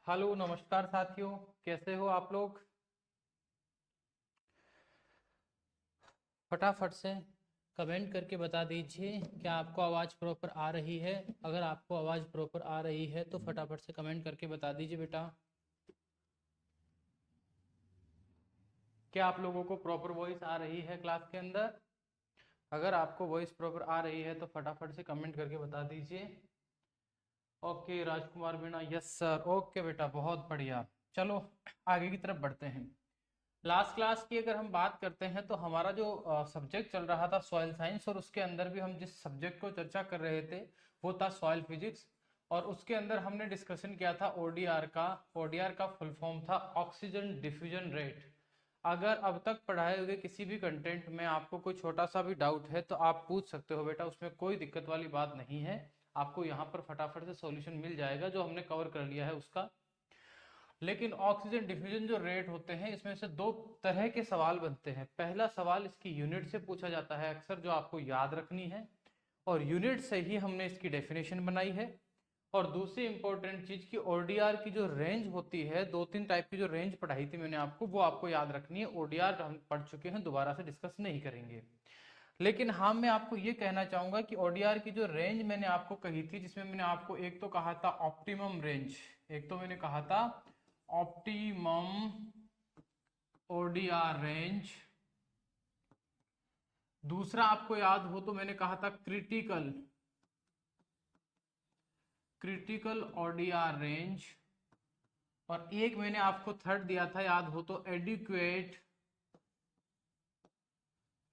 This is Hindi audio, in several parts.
हेलो नमस्कार साथियों, कैसे हो आप लोग। फटाफट से कमेंट करके बता दीजिए क्या आपको आवाज़ प्रॉपर आ रही है। अगर आपको आवाज़ प्रॉपर आ रही है तो फटाफट से कमेंट करके बता दीजिए बेटा। क्या आप लोगों को प्रॉपर वॉइस आ रही है क्लास के अंदर। अगर आपको वॉइस प्रॉपर आ रही है तो फटाफट से कमेंट करके बता दीजिए। ओके राजकुमार मीणा, यस सर, ओके बेटा, बहुत बढ़िया। चलो आगे की तरफ बढ़ते हैं। लास्ट क्लास की अगर हम बात करते हैं तो हमारा जो सब्जेक्ट चल रहा था सॉइल साइंस, और उसके अंदर भी हम जिस सब्जेक्ट को चर्चा कर रहे थे वो था सॉइल फिजिक्स। और उसके अंदर हमने डिस्कशन किया था ओडीआर का। ओडीआर का फुल फॉर्म था ऑक्सीजन डिफ्यूजन रेट। अगर अब तक पढ़ाए हुए किसी भी कंटेंट में आपको कोई छोटा सा भी डाउट है तो आप पूछ सकते हो बेटा, उसमें कोई दिक्कत वाली बात नहीं है। आपको यहाँ पर फटाफट से सॉल्यूशन मिल जाएगा जो हमने कवर कर लिया है उसका। लेकिन ऑक्सीजन डिफ्यूजन जो रेट होते हैं इसमें से दो तरह के सवाल बनते हैं। पहला सवाल इसकी यूनिट से पूछा जाता है अक्सर, जो आपको याद रखनी है, और यूनिट से ही हमने इसकी डेफिनेशन बनाई है। और दूसरी इंपॉर्टेंट चीज की ओडीआर की जो रेंज होती है, दो तीन टाइप की जो रेंज पढ़ाई थी मैंने आपको, वो आपको याद रखनी है। ओडीआर हम पढ़ चुके हैं, दोबारा से डिस्कस नहीं करेंगे। लेकिन हाँ, मैं आपको ये कहना चाहूंगा कि ओडीआर की जो रेंज मैंने आपको कही थी, जिसमें मैंने आपको एक तो कहा था ऑप्टिमम रेंज, एक तो मैंने कहा था ऑप्टिमम ओडीआर रेंज, दूसरा आपको याद हो तो मैंने कहा था क्रिटिकल क्रिटिकल ओडीआर रेंज, और एक मैंने आपको थर्ड दिया था याद हो तो एडिक्वेट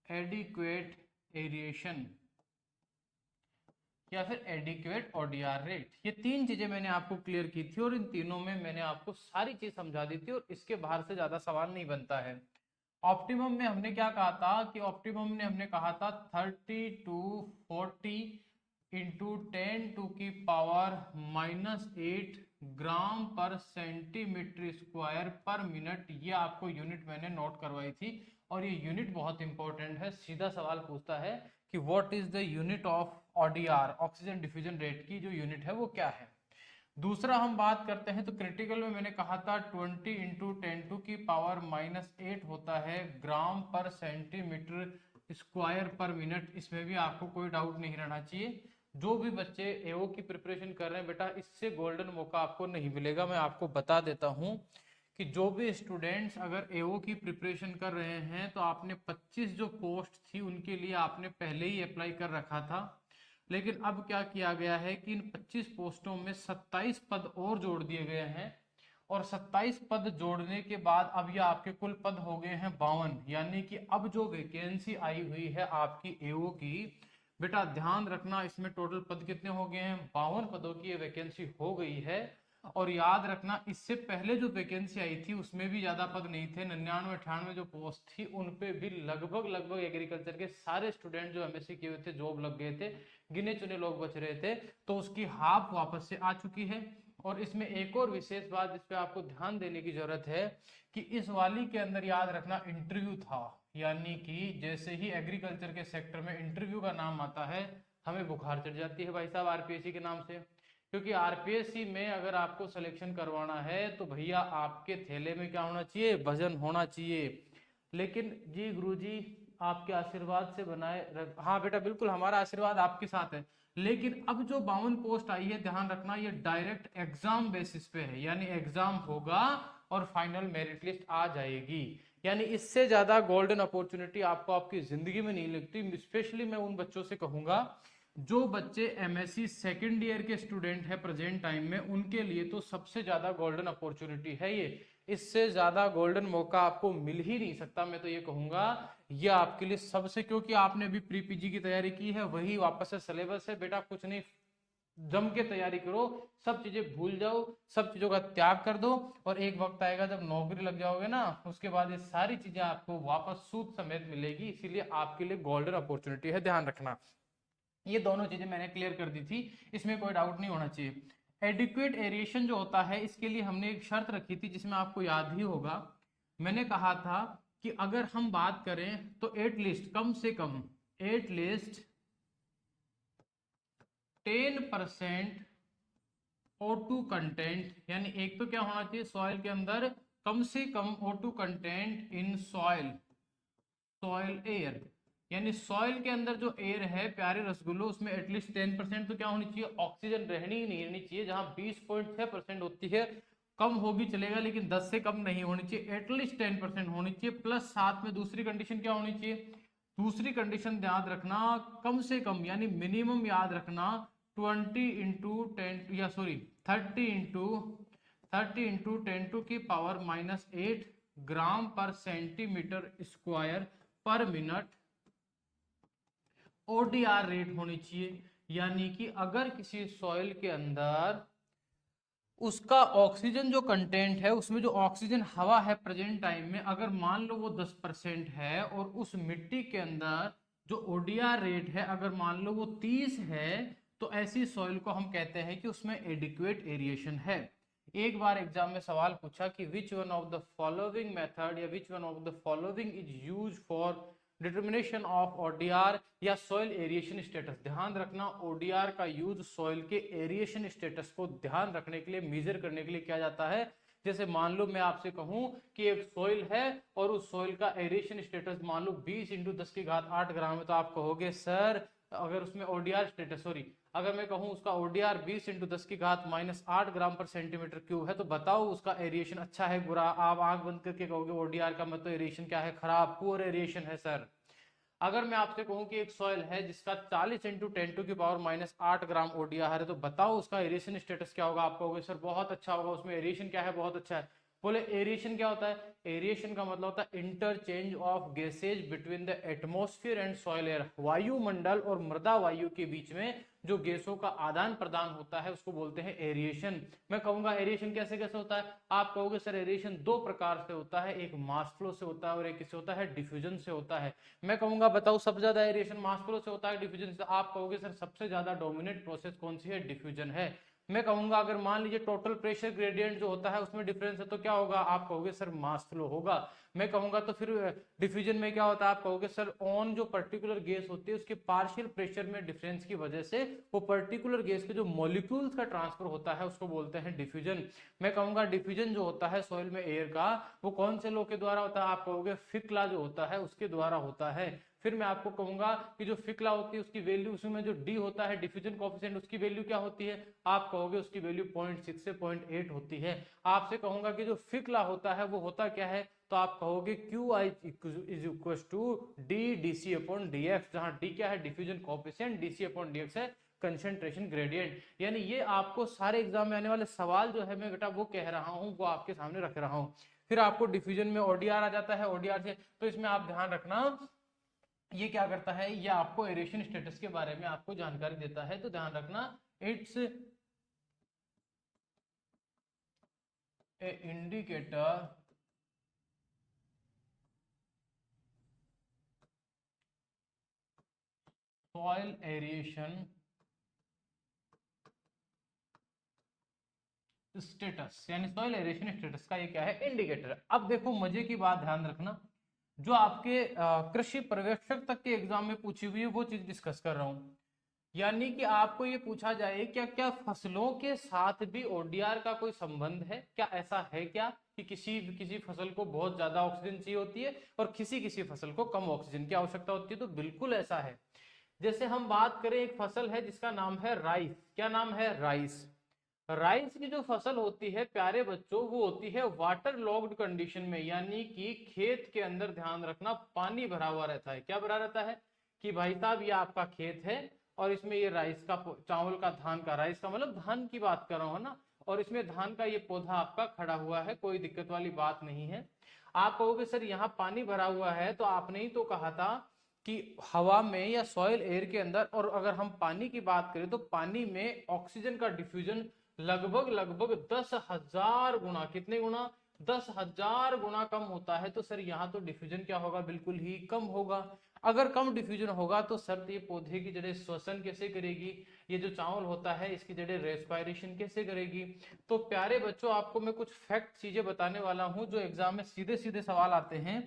एडिक्वेट एरिएशन, या फिर एडिक्वेट ओडीआर रेट। ये तीन चीजें मैंने आपको क्लियर की थी और इन तीनों में मैंने आपको सारी चीज समझा दी थी, और इसके बाहर से ज्यादा सवाल नहीं बनता है। ऑप्टिमम में हमने क्या कहा था कि ऑप्टिमम में हमने कहा था 30 to 40 इंटू 10⁻⁻8 ग्राम पर सेंटीमीटर स्क्वायर पर मिनट। ये आपको यूनिट मैंने नोट करवाई थी, और ये यूनिट बहुत इंपॉर्टेंट है। सीधा सवाल पूछता है कि what is the unit of ODR, oxygen diffusion rate की जो यूनिट है वो क्या है। दूसरा हम बात करते हैं तो क्रिटिकल में मैंने कहा था 20 × 10⁻⁸ होता है ग्राम पर सेंटीमीटर स्क्वायर पर मिनट। इसमें भी आपको कोई डाउट नहीं रहना चाहिए। जो भी बच्चे एओ की प्रिपरेशन कर रहे हैं बेटा, इससे गोल्डन मौका आपको नहीं मिलेगा। मैं आपको बता देता हूं कि जो भी स्टूडेंट्स अगर एओ की प्रिपरेशन कर रहे हैं तो आपने 25 जो पोस्ट थी उनके लिए आपने पहले ही अप्लाई कर रखा था। लेकिन अब क्या किया गया है कि इन 25 पोस्टों में 27 पद और जोड़ दिए गए हैं, और 27 पद जोड़ने के बाद अब ये आपके कुल पद हो गए हैं 52। यानी कि अब जो वैकेंसी आई हुई है आपकी एओ की, बेटा ध्यान रखना, इसमें टोटल पद कितने हो गए हैं, 52 पदों की ये वैकेंसी हो गई है। और याद रखना, इससे पहले जो वैकेंसी आई थी उसमें भी ज्यादा पद नहीं थे, 99-98 जो पोस्ट थी उन पे भी लगभग लगभग एग्रीकल्चर के सारे स्टूडेंट जो एमएससी किए हुए थे जॉब लग गए थे, गिने चुने लोग बच रहे थे। तो उसकी हाफ वापस से आ चुकी है। और इसमें एक और विशेष बात जिस पे आपको ध्यान देने की जरूरत है कि इस वाली के अंदर याद रखना इंटरव्यू था। यानी कि जैसे ही एग्रीकल्चर के सेक्टर में इंटरव्यू का नाम आता है हमें बुखार चढ़ जाती है भाई साहब, आरपीएससी के नाम से। क्योंकि आरपीएससी में अगर आपको सिलेक्शन करवाना है तो भैया आपके थैले में क्या होना चाहिए, वजन होना चाहिए। लेकिन जी गुरुजी आपके आशीर्वाद से हाँ बेटा बिल्कुल, हमारा आशीर्वाद आपके साथ है। लेकिन अब जो 52 पोस्ट आई है, ध्यान रखना ये डायरेक्ट एग्जाम बेसिस पे है, यानी एग्जाम होगा और फाइनल मेरिट लिस्ट आ जाएगी। यानी इससे ज्यादा गोल्डन अपॉर्चुनिटी आपको आपकी जिंदगी में नहीं लगती। स्पेशली मैं उन बच्चों से कहूंगा जो बच्चे एमएससी सेकेंड ईयर के स्टूडेंट है प्रेजेंट टाइम में, उनके लिए तो सबसे ज्यादा गोल्डन अपॉर्चुनिटी है ये। इससे ज्यादा गोल्डन मौका आपको मिल ही नहीं सकता। मैं तो ये कहूंगा ये आपके लिए सबसे, क्योंकि आपने अभी प्री पीजी की तैयारी की है, वही वापस से सिलेबस है बेटा, कुछ नहीं, जम के तैयारी करो, सब चीजें भूल जाओ, सब चीजों का त्याग कर दो। और एक वक्त आएगा जब नौकरी लग जाओगे ना, उसके बाद ये सारी चीजें आपको वापस सूद समेत मिलेगी। इसीलिए आपके लिए गोल्डन अपॉर्चुनिटी है, ध्यान रखना। ये दोनों चीजें मैंने क्लियर कर दी थी, इसमें कोई डाउट नहीं होना चाहिए। एडिक्वेट एरिएशन जो होता है इसके लिए हमने एक शर्त रखी थी जिसमें आपको याद ही होगा, मैंने कहा था कि अगर हम बात करें तो एटलीस्ट, कम से कम एटलीस्ट 10% O2 कंटेंट, यानी एक तो क्या होना चाहिए सॉइल के अंदर कम से कम O2 content in soil, soil air, यानी सॉइल के अंदर जो एयर है प्यारे रसगुल्लो उसमें एटलीस्ट 10% तो क्या होनी चाहिए, ऑक्सीजन रहनी ही नहीं रहनी चाहिए। जहां 20.6% होती है, कम होगी चलेगा लेकिन 10 से कम नहीं होनी चाहिए, एटलीस्ट 10% होनी चाहिए। प्लस साथ में दूसरी कंडीशन क्या होनी चाहिए, दूसरी कंडीशन याद रखना कम से कम यानी मिनिमम याद रखना 20 × 10 या सॉरी 30 × 10⁻⁸ ग्राम पर सेंटीमीटर स्क्वायर पर मिनट ओडीआर रेट होनी चाहिए। यानी कि अगर किसी सॉइल के अंदर उसका ऑक्सीजन जो कंटेंट है, उसमें जो ऑक्सीजन हवा है प्रेजेंट टाइम में, अगर मान लो वो 10% है और उस मिट्टी के अंदर जो ओडीआर रेट है अगर मान लो वो 30 है, तो ऐसी सॉइल को हम कहते हैं कि उसमें एडिक्वेट एरिएशन है। एक बार एग्जाम में सवाल पूछा कि which one of the following method या which one of the following is use for determination of ODR या सॉइल एरिएशन स्टेटस। ध्यान रखना ओडीआर का यूज सॉइल के एरिएशन स्टेटस को ध्यान रखने के लिए, मेजर करने के लिए किया जाता है। जैसे मान लो मैं आपसे कहूं कि एक सॉइल है और उस सॉइल का एरिएशन स्टेटस मान लो 20 × 10⁸ ग्राम है, तो आप कहोगे सर अगर उसमें ओडीआर स्टेटस सॉरी अगर मैं कहूं उसका ओडीआर 20 × 10⁻⁸ ग्राम पर सेंटीमीटर क्यूब है, तो बताओ उसका एरिएशन अच्छा है बुरा। आप आंख बंद करके कहोगे ओडीआर का मतलब एरिएशन क्या है, खराब, पुअर एरिएशन है सर। अगर मैं आपसे कहूं कि एक सॉइल है जिसका 40 × 10⁻⁸ ग्राम ओडीआर है, तो बताओ उसका एरिएशन स्टेटस क्या होगा। आप कहोगे सर बहुत अच्छा होगा, उसमें एरिएशन क्या है, बहुत अच्छा है। बोले एरिएशन क्या होता है, एरिएशन का मतलब होता है interchange of gases between the atmosphere and soil air. वायुमंडल और मृदा वायु के बीच में जो गैसों का आदान प्रदान होता है उसको बोलते हैं एरिएशन। मैं कहूंगा एरिएशन कैसे कैसे होता है, आप कहोगे सर एरिएशन दो प्रकार से होता है, एक मास फ्लो से होता है और एक किससे होता है, डिफ्यूजन से होता है। मैं कहूंगा बताओ सबसे ज्यादा एरिएशन मास फ्लो से होता है डिफ्यूजन से, आप कहोगे सर सबसे ज्यादा डोमिनेट प्रोसेस कौन सी है, डिफ्यूजन है। मैं कहूंगा अगर मान लीजिए टोटल प्रेशर ग्रेडियंट जो होता है उसमें डिफरेंस है, तो क्या होगा, आप कहोगे सर मास फ्लो होगा। मैं कहूंगा तो फिर डिफ्यूजन में क्या होता है, आप कहोगे सर ऑन जो पर्टिकुलर गैस होती है उसके पार्शियल प्रेशर में डिफरेंस की वजह से वो पर्टिकुलर गैस के जो मॉलिक्यूल्स का ट्रांसफर होता है उसको बोलते हैं डिफ्यूजन। मैं कहूंगा डिफ्यूजन जो होता है सॉइल में एयर का वो कौन से लॉ के द्वारा होता है, आप कहोगे फिकला जो होता है उसके द्वारा होता है। फिर मैं आपको कहूंगा कि जो फिकला होती है उसकी वैल्यू, उसमें जो डी होता है डिफ्यूजन कोएफिशिएंट, उसकी वैल्यू क्या होती है, आप कहोगे उसकी वैल्यू 0.6 से 0.8 होती है। आपसे कहूंगा कि जो फिकला होता है वो होता क्या है, तो आप कहोगे QI is equal to D DC upon DX, जहां डी क्या है diffusion coefficient, DC upon DX है कंसंट्रेशन ग्रेडियंट। यानी ये आपको सारे एग्जाम में आने वाले सवाल जो है मैं बेटा वो कह रहा हूं, वो आपके सामने रख रहा हूं। फिर आपको डिफ्यूजन में ओडीआर आ जाता है, ओडीआर से तो इसमें आप ध्यान रखना ये क्या करता है, ये आपको एरेशन स्टेटस के बारे में आपको जानकारी देता है। तो ध्यान रखना it's a indicator soil aeration status, यानी सॉइल एरिएशन स्टेटस का ये क्या है, इंडिकेटर। अब देखो मजे की बात ध्यान रखना, जो आपके कृषि पर्यवेक्षक तक के एग्जाम में पूछी हुई है वो चीज डिस्कस कर रहा हूं। यानी कि आपको ये पूछा जाए क्या क्या फसलों के साथ भी ओडीआर का कोई संबंध है क्या, ऐसा है क्या कि किसी किसी फसल को बहुत ज्यादा ऑक्सीजन चाहिए होती है और किसी किसी फसल को कम ऑक्सीजन की आवश्यकता होती है, तो बिल्कुल ऐसा है। जैसे हम बात करें एक फसल है जिसका नाम है राइस, क्या नाम है, राइस। राइस की जो फसल होती है प्यारे बच्चों वो होती है वाटर लॉग्ड कंडीशन में, यानी कि खेत के अंदर ध्यान रखना पानी भरा हुआ रहता है। क्या भरा रहता है कि भाई साहब ये आपका खेत है और इसमें ये राइस का चावल का धान का, राइस का मतलब धान की बात कर रहा हूं ना, और इसमें धान का ये पौधा आपका खड़ा हुआ है, कोई दिक्कत वाली बात नहीं है। आप कहोगे सर यहाँ पानी भरा हुआ है, तो आपने ही तो कहा था कि हवा में या सॉइल एयर के अंदर, और अगर हम पानी की बात करें तो पानी में ऑक्सीजन का डिफ्यूजन लगभग लगभग 10,000 गुना, कितने गुना, 10,000 गुना कम होता है। तो सर यहाँ तो डिफ्यूजन क्या होगा, बिल्कुल ही कम होगा। अगर कम डिफ्यूजन होगा तो सर ये पौधे की जड़ें श्वसन कैसे करेगी, ये जो चावल होता है इसकी जड़ें रेस्पिरेशन कैसे करेगी। तो प्यारे बच्चों आपको मैं कुछ फैक्ट चीजें बताने वाला हूं जो एग्जाम में सीधे सीधे सवाल आते हैं।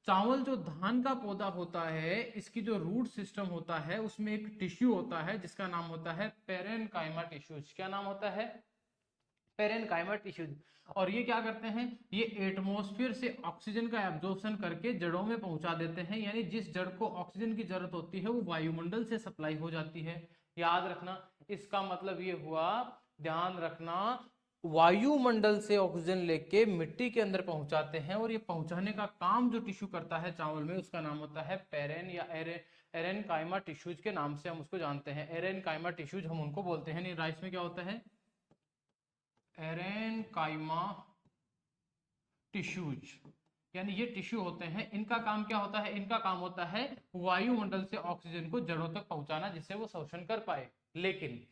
चावल जो धान का पौधा होता है इसकी जो रूट सिस्टम होता है उसमें एक टिश्यू होता है जिसका नाम होता है पेरेनकाइमा टिश्यूज। क्या नाम होता है, पेरेनकाइमा टिश्यूज। और ये क्या करते हैं, ये एटमॉस्फेयर से ऑक्सीजन का एब्जॉर्प्शन करके जड़ों में पहुंचा देते हैं, यानी जिस जड़ को ऑक्सीजन की जरूरत होती है वो वायुमंडल से सप्लाई हो जाती है। याद रखना, इसका मतलब ये हुआ, ध्यान रखना, वायुमंडल से ऑक्सीजन लेके मिट्टी के अंदर पहुंचाते हैं, और ये पहुंचाने का काम जो टिश्यू करता है चावल में, उसका नाम होता है पेरेन या एरेनकाइमा टिश्यूज के नाम से हम उसको जानते हैं। एरेनकाइमा टिश्यूज हम उनको बोलते हैं। नहीं, राइस में क्या होता है, एरेनकाइमा टिश्यूज, यानी ये टिश्यू होते हैं। इनका काम क्या होता है, इनका काम होता है वायुमंडल से ऑक्सीजन को जड़ों तक पहुंचाना, जिससे वो शोषण कर पाए। लेकिन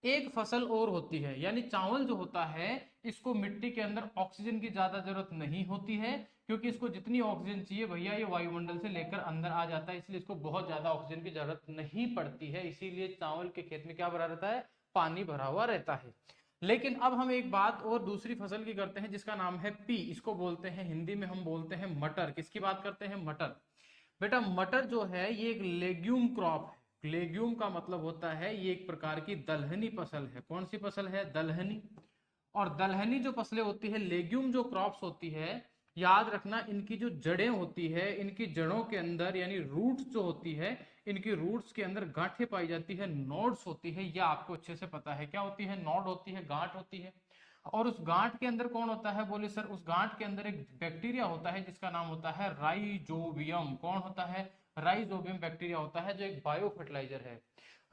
एक फसल और होती है, यानी चावल जो होता है, इसको मिट्टी के अंदर ऑक्सीजन की ज्यादा जरूरत नहीं होती है, क्योंकि इसको जितनी ऑक्सीजन चाहिए भैया ये वायुमंडल से लेकर अंदर आ जाता है, इसलिए इसको बहुत ज्यादा ऑक्सीजन की जरूरत नहीं पड़ती है। इसीलिए चावल के खेत में क्या भरा रहता है, पानी भरा हुआ रहता है। लेकिन अब हम एक बात और दूसरी फसल की करते हैं, जिसका नाम है पी। इसको बोलते हैं, हिंदी में हम बोलते हैं मटर। किसकी बात करते हैं, मटर। बेटा मटर जो है ये एक लेग्यूम क्रॉप है। लेग्यूम का मतलब होता है ये एक प्रकार की दलहनी फसल है। कौन सी फसल है, दलहनी। और दलहनी जो फसलें होती है, लेग्यूम जो क्रॉप्स होती है, याद रखना इनकी जो जड़ें होती है, इनकी जड़ों के अंदर यानी रूट्स जो होती है, इनकी रूट्स के अंदर गांठें पाई जाती है, नोड्स होती है। यह आपको अच्छे से पता है क्या होती है, नोड होती है, गांठ होती है। और उस गांठ के अंदर कौन होता है, बोले सर, उस गांठ के अंदर एक बैक्टीरिया होता है जिसका नाम होता है राइजोबियम। कौन होता है, राइजोबियम बैक्टीरिया होता है, जो एक बायो फर्टिलाइजर है।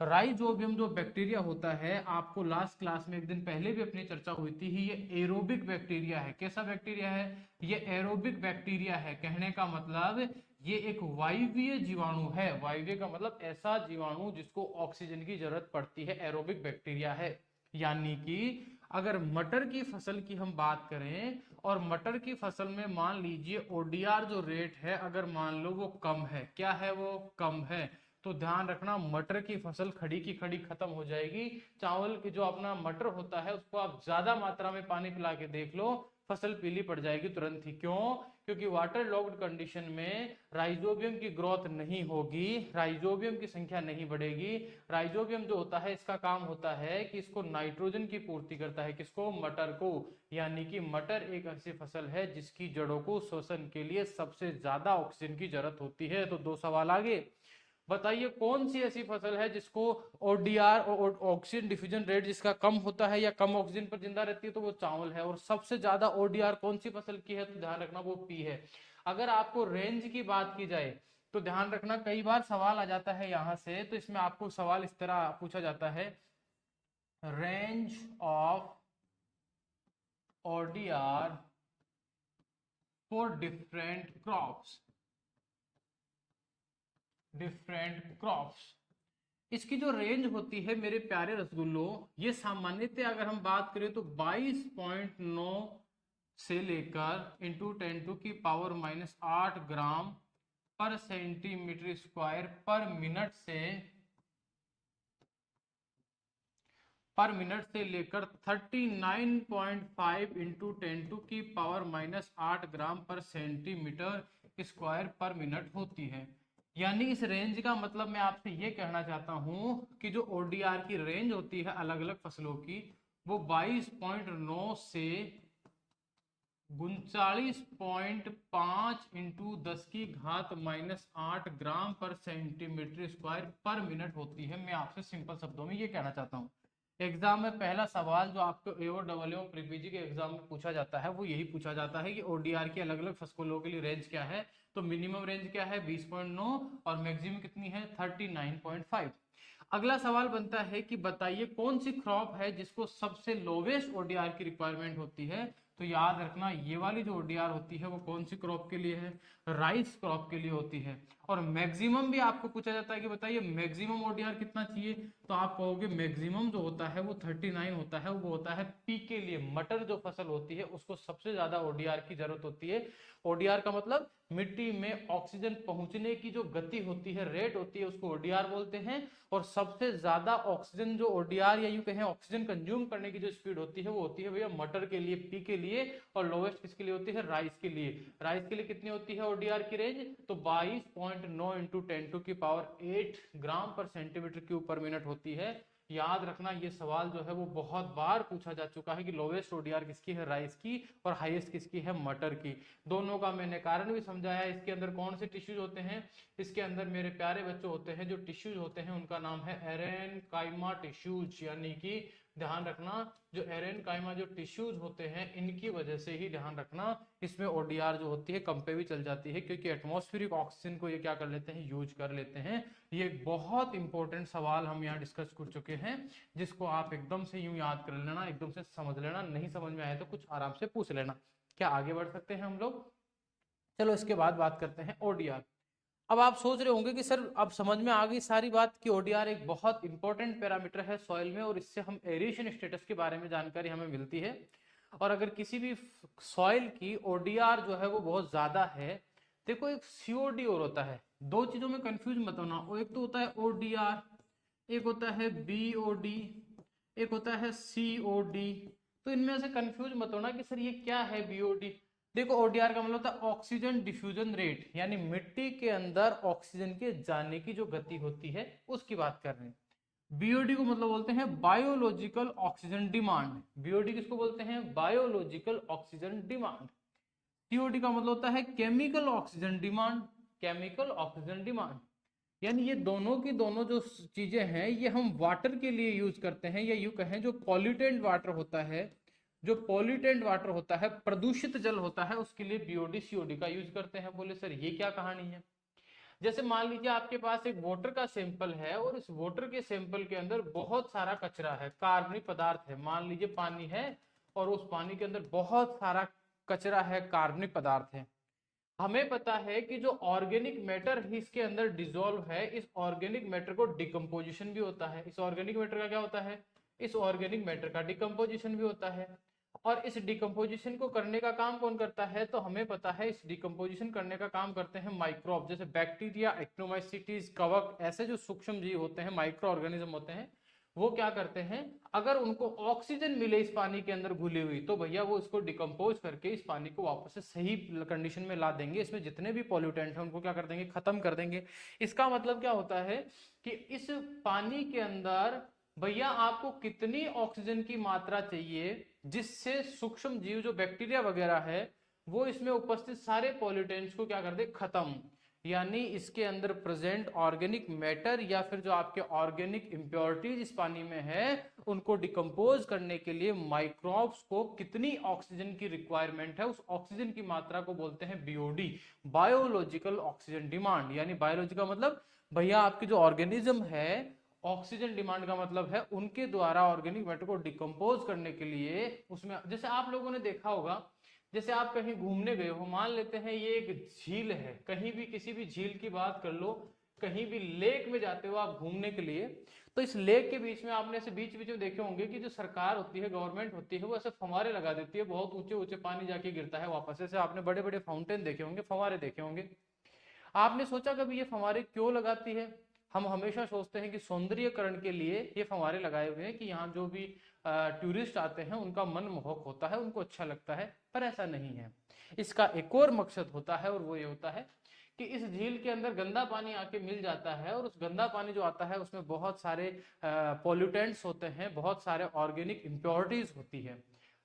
राइजोबियम जो बैक्टीरिया होता है, आपको लास्ट क्लास में एक दिन पहले भी अपनी चर्चा हुई थी, ये एरोबिक बैक्टीरिया है। कैसा बैक्टीरिया है, ये एरोबिक बैक्टीरिया है। कहने का मतलब ये एक वायवीय जीवाणु है। वायवीय का मतलब ऐसा जीवाणु जिसको ऑक्सीजन की जरूरत पड़ती है, एरोबिक बैक्टीरिया है। यानी कि अगर मटर की फसल की हम बात करें, और मटर की फसल में मान लीजिए ओडीआर जो रेट है, अगर मान लो वो कम है, क्या है, वो कम है, तो ध्यान रखना मटर की फसल खड़ी की खड़ी खत्म हो जाएगी। चावल की जो अपना मटर होता है उसको आप ज्यादा मात्रा में पानी पिला के देख लो, फसल पीली पड़ जाएगी तुरंत ही। क्यों, क्योंकि वाटर लॉक्ड कंडीशन में राइजोबियम की ग्रोथ नहीं होगी, राइजोबियम की संख्या नहीं बढ़ेगी। राइजोबियम जो होता है, इसका काम होता है कि इसको नाइट्रोजन की पूर्ति करता है। किसको, मटर को। यानी कि मटर एक ऐसी फसल है जिसकी जड़ों को शोषण के लिए सबसे ज्यादा ऑक्सीजन की जरूरत होती है। तो दो सवाल आगे, बताइए कौन सी ऐसी फसल है जिसको ओडीआर ऑक्सीजन डिफ्यूजन रेट जिसका कम होता है या कम ऑक्सीजन पर जिंदा रहती है, तो वो चावल है। और सबसे ज्यादा ओडीआर कौन सी फसल की है, तो ध्यान रखना वो पी है। अगर आपको रेंज की बात की जाए तो ध्यान रखना, कई बार सवाल आ जाता है यहां से, तो इसमें आपको सवाल इस तरह पूछा जाता है, range of ODR for different crops. इसकी जो रेंज होती है मेरे प्यारे रसगुल्लो, ये सामान्यतः अगर हम बात करें तो 22.9 से लेकर इंटू 10⁻⁻8 ग्राम पर सेंटीमीटर स्क्वायर पर मिनट से लेकर 39.5 इंटू 10⁻⁸ ग्राम पर सेंटीमीटर स्क्वायर पर मिनट होती है। यानी इस रेंज का मतलब मैं आपसे ये कहना चाहता हूं कि जो ओडीआर की रेंज होती है अलग अलग फसलों की, वो 22.9 से 39.5 इंटू 10⁻⁻8 ग्राम पर सेंटीमीटर स्क्वायर पर मिनट होती है। मैं आपसे सिंपल शब्दों में ये कहना चाहता हूँ। एग्जाम में पहला सवाल जो आपको एओ प्रीपीजी के एग्जाम में पूछा जाता है, वो यही पूछा जाता है कि ओडीआर की अलग अलग फसलों के लिए रेंज क्या है। तो मिनिमम रेंज क्या है, 20.9, और मैक्सिमम कितनी है, 39.5। अगला सवाल बनता है कि बताइए कौन सी क्रॉप है जिसको सबसे लोवेस्ट ओडीआर की रिक्वायरमेंट होती है। तो याद रखना ये वाली जो ओडीआर होती है वो कौन सी क्रॉप के लिए है, राइस क्रॉप के लिए होती है। और मैक्सिमम भी आपको पूछा जाता है कि बताइए मैक्सिमम ओडीआर कितना चाहिए, तो आप कहोगे मैक्सिमम जो होता है वो 39 होता है, वो होता है पी के लिए। मटर जो फसल होती है उसको सबसे ज्यादा ओडीआर की जरूरत होती है। ओडीआर का मतलब मिट्टी में ऑक्सीजन पहुंचने की जो गति होती है, रेट होती है, उसको ओडीआर बोलते हैं। और सबसे ज्यादा ऑक्सीजन जो ओडीआर या यूं कहें ऑक्सीजन कंज्यूम करने की जो स्पीड होती है वो होती है भैया मटर के लिए, पी के लिए। और लोवेस्ट किसके लिए होती है, राइस के लिए। राइस के लिए कितनी होती है ओडीआर की रेंज, तो 22.9 इंटू 10⁸ ग्राम पर सेंटीमीटर क्यूब पर मिनट होती है। याद रखना ये सवाल जो है वो बहुत बार पूछा जा चुका है कि लोवेस्ट ओडीआर किसकी है, राइस की, और हाईएस्ट किसकी है, मटर की। दोनों का मैंने कारण भी समझाया। इसके अंदर कौन से टिश्यूज होते हैं, इसके अंदर मेरे प्यारे बच्चों होते हैं जो टिश्यूज होते हैं उनका नाम है एरेनकाइमा टिश्यूज, यानी कि ध्यान रखना जो एरेनकाइमा जो टिश्यूज होते हैं इनकी वजह से ही ध्यान रखना इसमें ओडीआर जो होती है कम पे भी चल जाती है, क्योंकि एटमॉस्फेरिक ऑक्सीजन को ये क्या कर लेते हैं, यूज कर लेते हैं। ये एक बहुत इंपॉर्टेंट सवाल हम यहाँ डिस्कस कर चुके हैं, जिसको आप एकदम से यूं याद कर लेना, एकदम से समझ लेना, नहीं समझ में आए तो कुछ आराम से पूछ लेना। क्या आगे बढ़ सकते हैं हम लोग? चलो इसके बाद बात करते हैं ओडीआर। अब आप सोच रहे होंगे कि सर अब समझ में आ गई सारी बात कि ओडीआर एक बहुत इंपॉर्टेंट पैरामीटर है सॉइल में, और इससे हम एरेशन स्टेटस के बारे में जानकारी हमें मिलती है। और अगर किसी भी सॉइल की ओडीआर जो है वो बहुत ज्यादा है, देखो एक सीओडी और होता है, दो चीजों में कंफ्यूज मत होना, वो एक तो होता है ओडीआर, एक होता है बीओडी, एक होता है सीओडी। तो इनमें से कंफ्यूज मत होना कि सर ये क्या है बीओडी। देखो ओडीआर का मतलब होता है ऑक्सीजन डिफ्यूजन रेट, यानी मिट्टी के अंदर ऑक्सीजन के जाने की जो गति होती है उसकी बात कर रहे हैं। बीओडी को मतलब बोलते हैं बायोलॉजिकल ऑक्सीजन डिमांड। बीओडी किसको बोलते हैं, बायोलॉजिकल ऑक्सीजन डिमांड। टीओडी का मतलब होता है chemical oxygen demand, chemical oxygen demand. यानी ये दोनों की दोनों जो चीजें हैं ये हम वाटर के लिए यूज करते हैं, या यूं कहें जो पॉल्यूटेंट वाटर होता है, जो पॉल्यूटेंट वाटर होता है, प्रदूषित जल होता है, उसके लिए बीओडी सीओडी का यूज करते हैं। बोले सर ये क्या कहानी है? जैसे मान लीजिए आपके पास एक वाटर का सैंपल है और इस वाटर के सैंपल के अंदर बहुत सारा कचरा है, कार्बनिक पदार्थ है, मान लीजिए पानी है और उस पानी के अंदर बहुत सारा कचरा है, कार्बनिक पदार्थ है। हमें पता है कि जो ऑर्गेनिक मैटर इसके अंदर डिसॉल्व है, इस ऑर्गेनिक मैटर को डिकम्पोजिशन भी होता है। इस ऑर्गेनिक मैटर का क्या होता है, इस ऑर्गेनिक मैटर का डिकम्पोजिशन भी होता है। और इस डिकम्पोजिशन को करने का काम कौन करता है, तो हमें पता है इस डिकम्पोजिशन करने का काम करते हैं माइक्रोब, जैसे बैक्टीरिया, एक्टिनोमाइसीटीज, कवक, ऐसे जो सूक्ष्म जीव होते हैं, माइक्रो ऑर्गेनिज्म होते हैं, वो क्या करते हैं, अगर उनको ऑक्सीजन मिले इस पानी के अंदर घुली हुई, तो भैया वो इसको डिकम्पोज करके इस पानी को वापस से सही कंडीशन में ला देंगे, इसमें जितने भी पॉल्यूटेंट हैं उनको क्या कर देंगे, खत्म कर देंगे। इसका मतलब क्या होता है कि इस पानी के अंदर भैया आपको कितनी ऑक्सीजन की मात्रा चाहिए जिससे सूक्ष्म जीव जो बैक्टीरिया वगैरह है वो इसमें उपस्थित सारे पॉल्यूटेंट्स को क्या कर दे, खत्म। यानी इसके अंदर प्रेजेंट ऑर्गेनिक मैटर या फिर जो आपके ऑर्गेनिक इंप्योरिटीज इस पानी में है उनको डिकम्पोज करने के लिए माइक्रोब्स को कितनी ऑक्सीजन की रिक्वायरमेंट है, उस ऑक्सीजन की मात्रा को बोलते हैं बीओडी, बायोलॉजिकल ऑक्सीजन डिमांड। यानी बायोलॉजी का मतलब भैया आपकी जो ऑर्गेनिज्म है, ऑक्सीजन डिमांड का मतलब है उनके द्वारा ऑर्गेनिक मैटर को डिकम्पोज करने के लिए उसमें, जैसे आप लोगों ने देखा होगा, जैसे आप कहीं घूमने गए हो, मान लेते हैं ये एक झील है, कहीं भी किसी भी झील की बात कर लो, कहीं भी लेक में जाते हो आप घूमने के लिए, तो इस लेक के बीच में आपने ऐसे बीच बीच में देखे होंगे कि जो सरकार होती है, गवर्नमेंट होती है, वो ऐसे फव्वारे लगा देती है, बहुत ऊंचे ऊंचे पानी जाके गिरता है वापस। ऐसे आपने बड़े बड़े फाउंटेन देखे होंगे, फव्वारे देखे होंगे। आपने सोचा कभी ये फव्वारे क्यों लगाती है? हम हमेशा सोचते हैं कि सौंदर्यकरण के लिए ये फव्वारे लगाए हुए हैं कि यहाँ जो भी टूरिस्ट आते हैं उनका मन मोहक होता है, उनको अच्छा लगता है, पर ऐसा नहीं है। इसका एक और मकसद होता है और वो ये होता है कि इस झील के अंदर गंदा पानी आके मिल जाता है और उस गंदा पानी जो आता है उसमें बहुत सारे पॉल्यूटेंट्स होते हैं, बहुत सारे ऑर्गेनिक इम्प्योरिटीज होती है।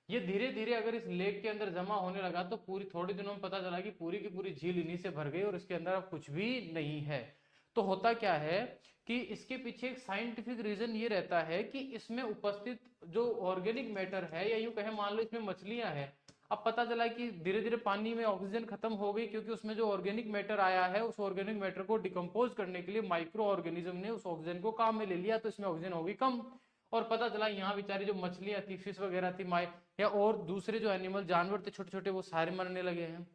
ये धीरे धीरे अगर इस लेक के अंदर जमा होने लगा तो पूरी थोड़े दिनों में पता चला कि पूरी की पूरी झील इन्हीं से भर गई और इसके अंदर अब कुछ भी नहीं है। तो होता क्या है कि इसके पीछे एक साइंटिफिक रीजन ये रहता है कि इसमें उपस्थित जो ऑर्गेनिक मैटर है, या यूं कहें मान लो इसमें मछलियां हैं, अब पता चला कि धीरे धीरे पानी में ऑक्सीजन खत्म हो गई, क्योंकि उसमें जो ऑर्गेनिक मैटर आया है उस ऑर्गेनिक मैटर को डिकम्पोज करने के लिए माइक्रो ऑर्गेनिज्म ने उस ऑक्सीजन को काम में ले लिया, तो इसमें ऑक्सीजन हो गई कम। और पता चला यहाँ बेचारी जो मछलियां थी, फिश वगैरह थी, माई या और दूसरे जो एनिमल जानवर थे छोटे छोटे, वो सारे मरने लगे हैं।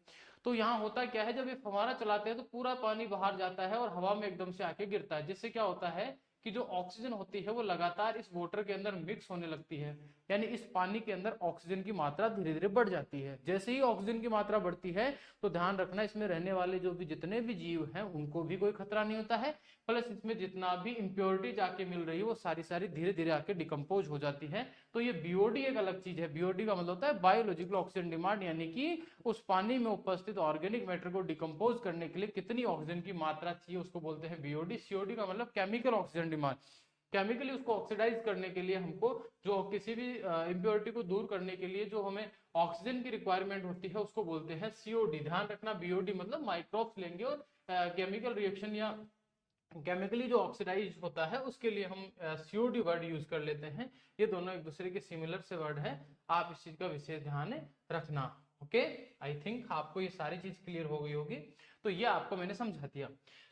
तो यहाँ होता क्या है, जब ये फव्वारा चलाते हैं तो पूरा पानी बाहर जाता है और हवा में एकदम से आके गिरता है, जिससे क्या होता है कि जो ऑक्सीजन होती है वो लगातार इस वाटर के अंदर मिक्स होने लगती है, यानी इस पानी के अंदर ऑक्सीजन की मात्रा धीरे धीरे बढ़ जाती है। जैसे ही ऑक्सीजन की मात्रा बढ़ती है तो ध्यान रखना इसमें रहने वाले जो भी जितने भी जीव हैं उनको भी कोई खतरा नहीं होता है, प्लस इसमें जितना भी इंप्योरिटी जाके मिल रही है वो सारी सारी धीरे धीरे आके डिकम्पोज हो जाती है। तो ये बीओडी एक अलग चीज है। बीओडी का मतलब होता है बायोलॉजिकल ऑक्सीजन डिमांड, यानी कि उस पानी में उपस्थित ऑर्गेनिक मैटर को डिकम्पोज करने के लिए कितनी ऑक्सीजन की मात्रा चाहिए उसको बोलते हैं बीओडी। सीओडी का मतलब केमिकल ऑक्सीजन डिमांड। केमिकली उसको ऑक्सीडाइज करने के लिए हमको जो किसी भी इम्प्योरिटी को दूर करने के लिए जो हमें ऑक्सीजन की रिक्वायरमेंट होती है उसको बोलते हैं सीओडी। ध्यान रखना बीओडी मतलब माइक्रोब्स लेंगे और केमिकल रिएक्शन या केमिकली जो ऑक्सीडाइज होता है उसके लिए हम सीओडी वर्ड यूज कर लेते हैं। ये दोनों एक दूसरे के सिमिलर से वर्ड है, आप इस चीज का विशेष ध्यान रखना। ओके, आई थिंक आपको ये सारी चीज क्लियर हो गई होगी। तो ये आपको मैंने समझा दिया।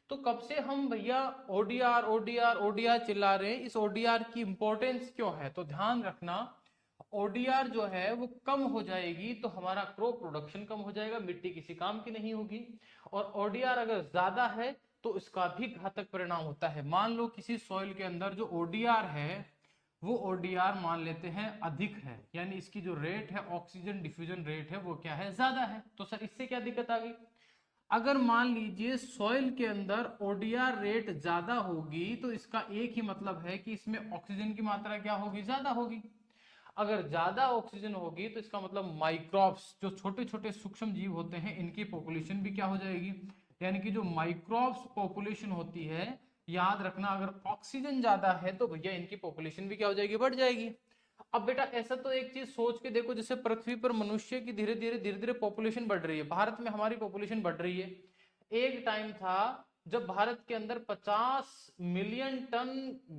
तो कब से हम भैया ओडीआर ओडीआर ओडीआर चिल्ला रहे हैं, इस ओडीआर की इंपॉर्टेंस क्यों है? तो ध्यान रखना ओडीआर जो है वो कम हो जाएगी तो हमारा क्रॉप प्रोडक्शन कम हो जाएगा, मिट्टी किसी काम की नहीं होगी। और ओडीआर अगर ज्यादा है तो इसका भी घातक परिणाम होता है। मान लो किसी सॉइल के अंदर जो ओडीआर है वो ओडीआर मान लेते हैं अधिक है, यानी इसकी जो रेट है ऑक्सीजन डिफ्यूजन रेट है वो क्या है, ज्यादा है। तो सर इससे क्या दिक्कत आ गई? अगर मान लीजिए सॉइल के अंदर ओडीआर रेट ज्यादा होगी तो इसका एक ही मतलब है कि इसमें ऑक्सीजन की मात्रा क्या होगी, ज्यादा होगी। अगर ज्यादा ऑक्सीजन होगी तो इसका मतलब माइक्रोब्स जो छोटे छोटे सूक्ष्म जीव होते हैं इनकी पॉपुलेशन भी क्या हो जाएगी, यानी कि जो माइक्रोब्स पॉपुलेशन होती है, याद रखना अगर ऑक्सीजन ज्यादा है तो भैया इनकी पॉपुलेशन भी क्या हो जाएगी, बढ़ जाएगी। अब बेटा ऐसा तो एक चीज सोच के देखो, जैसे पृथ्वी पर मनुष्य की धीरे धीरे पॉपुलेशन बढ़ रही है, भारत में हमारी पॉपुलेशन बढ़ रही है। एक टाइम था जब भारत के अंदर 50 मिलियन टन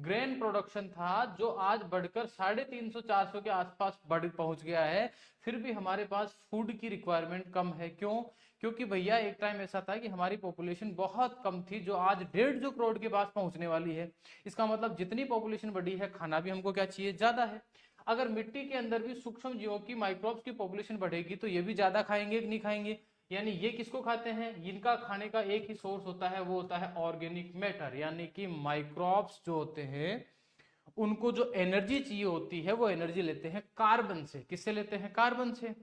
ग्रेन प्रोडक्शन था, जो आज बढ़कर 350-400 के आसपास बढ़ पहुंच गया है। फिर भी हमारे पास फूड की रिक्वायरमेंट कम है। क्यों? क्योंकि भैया एक टाइम ऐसा था कि हमारी पॉपुलेशन बहुत कम थी, जो आज 150 करोड़ के पास पहुंचने वाली है। इसका मतलब जितनी पॉपुलेशन बढ़ी है, खाना भी हमको क्या चाहिए, ज्यादा है। अगर मिट्टी के अंदर भी सूक्ष्म जीवों की माइक्रोब्स की पॉपुलेशन बढ़ेगी तो ये भी ज्यादा खाएंगे कि नहीं खाएंगे, यानी ये किसको खाते हैं, इनका खाने का एक ही सोर्स होता है, वो होता है ऑर्गेनिक मैटर, यानी कि माइक्रोब्स जो होते हैं उनको जो एनर्जी चाहिए होती है वो एनर्जी लेते हैं कार्बन से। किससे लेते हैं, कार्बन से।